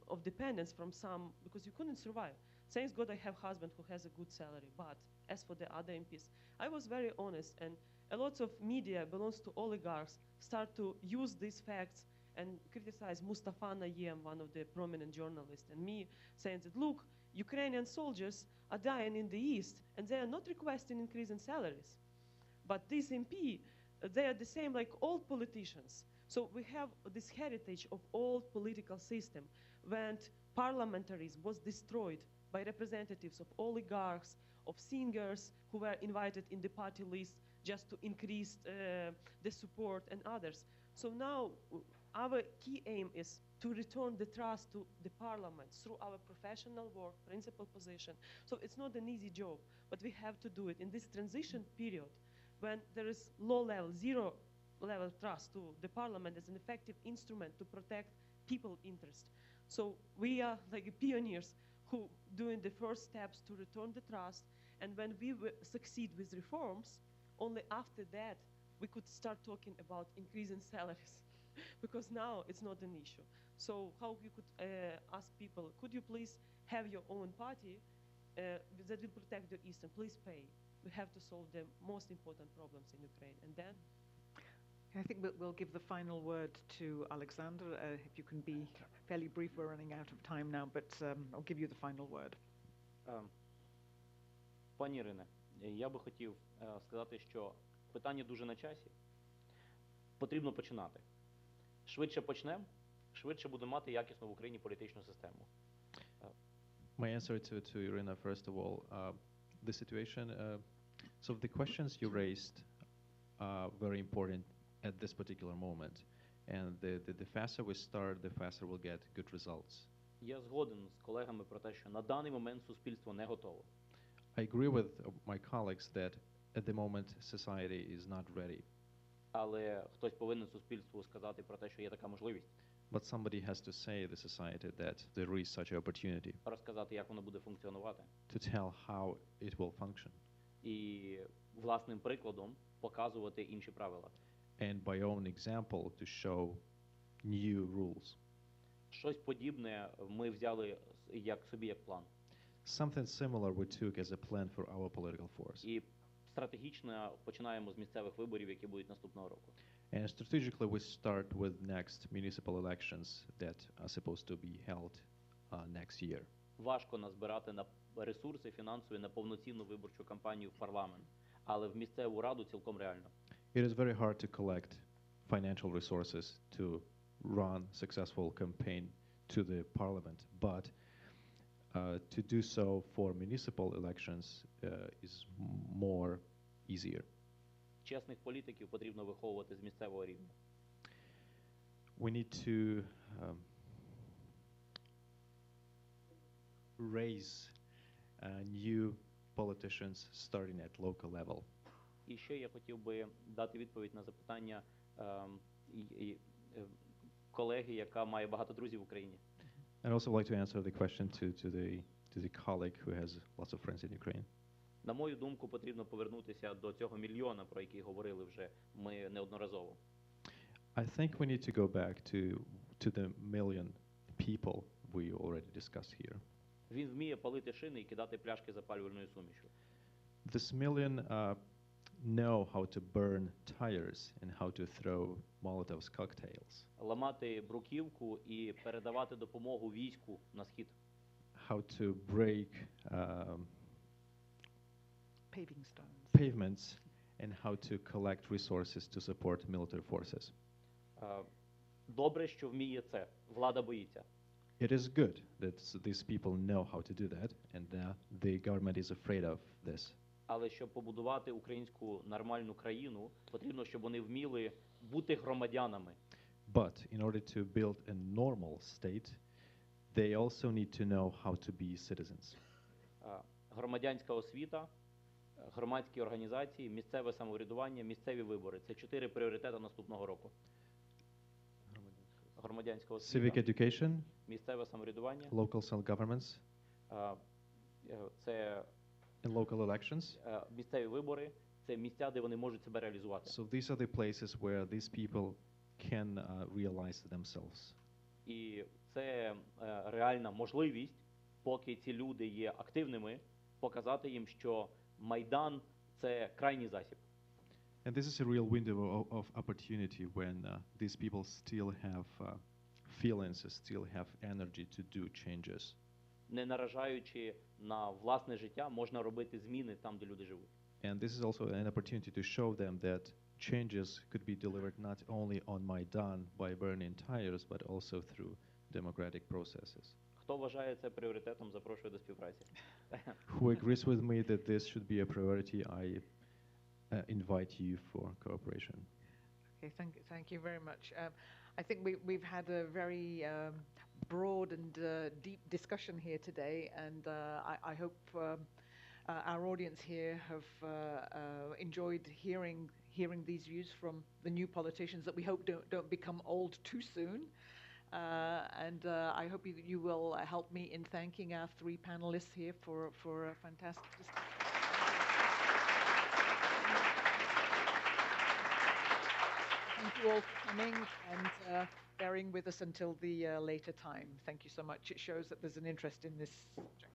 of dependence from some, because you couldn't survive. Thanks God I have a husband who has a good salary, but as for the other MPs, I was very honest, and a lot of media belongs to oligarchs start to use these facts and criticize Mustafa Nayem, one of the prominent journalists, and me, saying that, look, Ukrainian soldiers are dying in the east, and they are not requesting increase in salaries. But this MP, they are the same like old politicians. So we have this heritage of old political system when parliamentarism was destroyed by representatives of oligarchs, of singers who were invited in the party list just to increase the support and others. So now our key aim is to return the trust to the parliament through our professional work, principal position. So it's not an easy job, but we have to do it in this transition period when there is low level, zero level trust to the parliament as an effective instrument to protect people's interest. So we are like pioneers who doing the first steps to return the trust, and when we succeed with reforms, only after that we could start talking about increasing salaries because now it's not an issue. So how you could ask people, could you please have your own party that will protect the East, and please pay. We have to solve the most important problems in Ukraine, and then I think we'll give the final word to Alexander. If you can be fairly brief, we're running out of time now, but I'll give you the final word. Пані Ірине, я би хотів сказати, що питання дуже на часі. Потрібно починати. Швидше почнемо, швидше будемо мати якісну в Україні політичну систему. My answer to Irina, first of all, the situation, so the questions you raised are very important at this particular moment. And the faster we start, the faster we'll get good results. Я згоден з колегами про те, що на даний момент суспільство не готове. I agree with my colleagues that at the moment society is not ready. Але хтось повинен суспільству сказати про те, що є така можливість. But somebody has to say the society that there is such an opportunity. Розказати, як воно буде функціонувати. To tell how it will function. І власним прикладом показувати інші правила. And by own example to show new rules. Щось подібне ми взяли як собі як план. Something similar we took as a plan for our political force. І стратегічно починаємо з місцевих виборів, які будуть наступного року. And strategically we start with next municipal elections that are supposed to be held next year. Важко назбирати на ресурси фінансові на повноцінну виборчу кампанію в парламент, але в місцеву раду цілком реально. It is very hard to collect financial resources to run successful campaign to the parliament, but to do so for municipal elections is more easier. Чесних політиків потрібно виховувати з місцевого рівня. We need to raise new politicians starting at local level. І ще я хотів би дати відповідь на запитання колеги, яка має багато друзів в Україні. I'd also like to answer the question to the colleague who has lots of friends in Ukraine. На мою думку, потрібно повернутися до цього мільйона, про який говорили вже ми неодноразово. I think we need to go back to the million people we already discussed here. Він вміє палити шини і кидати пляшки запалювальною сумішю. This million know how to burn tires and how to throw Molotov's cocktails. Ламати бруківку і передавати допомогу війську на схід. How to break pavements and how to collect resources to support military forces. Добре, що вміє це. Влада боїться. It is good that these people know how to do that, and the government is afraid of this. Але щоб побудувати українську нормальну країну, потрібно, щоб вони вміли бути громадянами. But in order to build a normal state, they also need to know how to be citizens. Громадянська освіта, громадські організації, місцеве самоврядування, місцеві вибори. Це 4 пріоритети наступного року. Громадянська освіта, Civic education, місцеве самоврядування, local self-governments, це and local elections. Місцеві вибори – це місця, де вони можуть себе реалізувати. So these are the places where these people can realize themselves. І це реальна можливість, поки ці люди є активними, показати їм, що Майдан – це крайній засіб. And this is a real window of opportunity when these people still have feelings, still have energy to do changes. Не наражаючи на власне життя, можна робити зміни там, де люди живуть. And this is also an opportunity to show them that changes could be delivered not only on Maidan by burning tires, but also through democratic processes. Хто вважає це пріоритетом, запрошую до співпраці. Who agrees with me that this should be a priority, I invite you for cooperation. Okay, thank you very much. I think we've had a very broad and deep discussion here today, and I hope our audience here have enjoyed hearing these views from the new politicians that we hope don't become old too soon. And I hope you will help me in thanking our 3 panelists here for a fantastic discussion. Thank you all for coming and bearing with us until the later time. Thank you so much. It shows that there's an interest in this subject.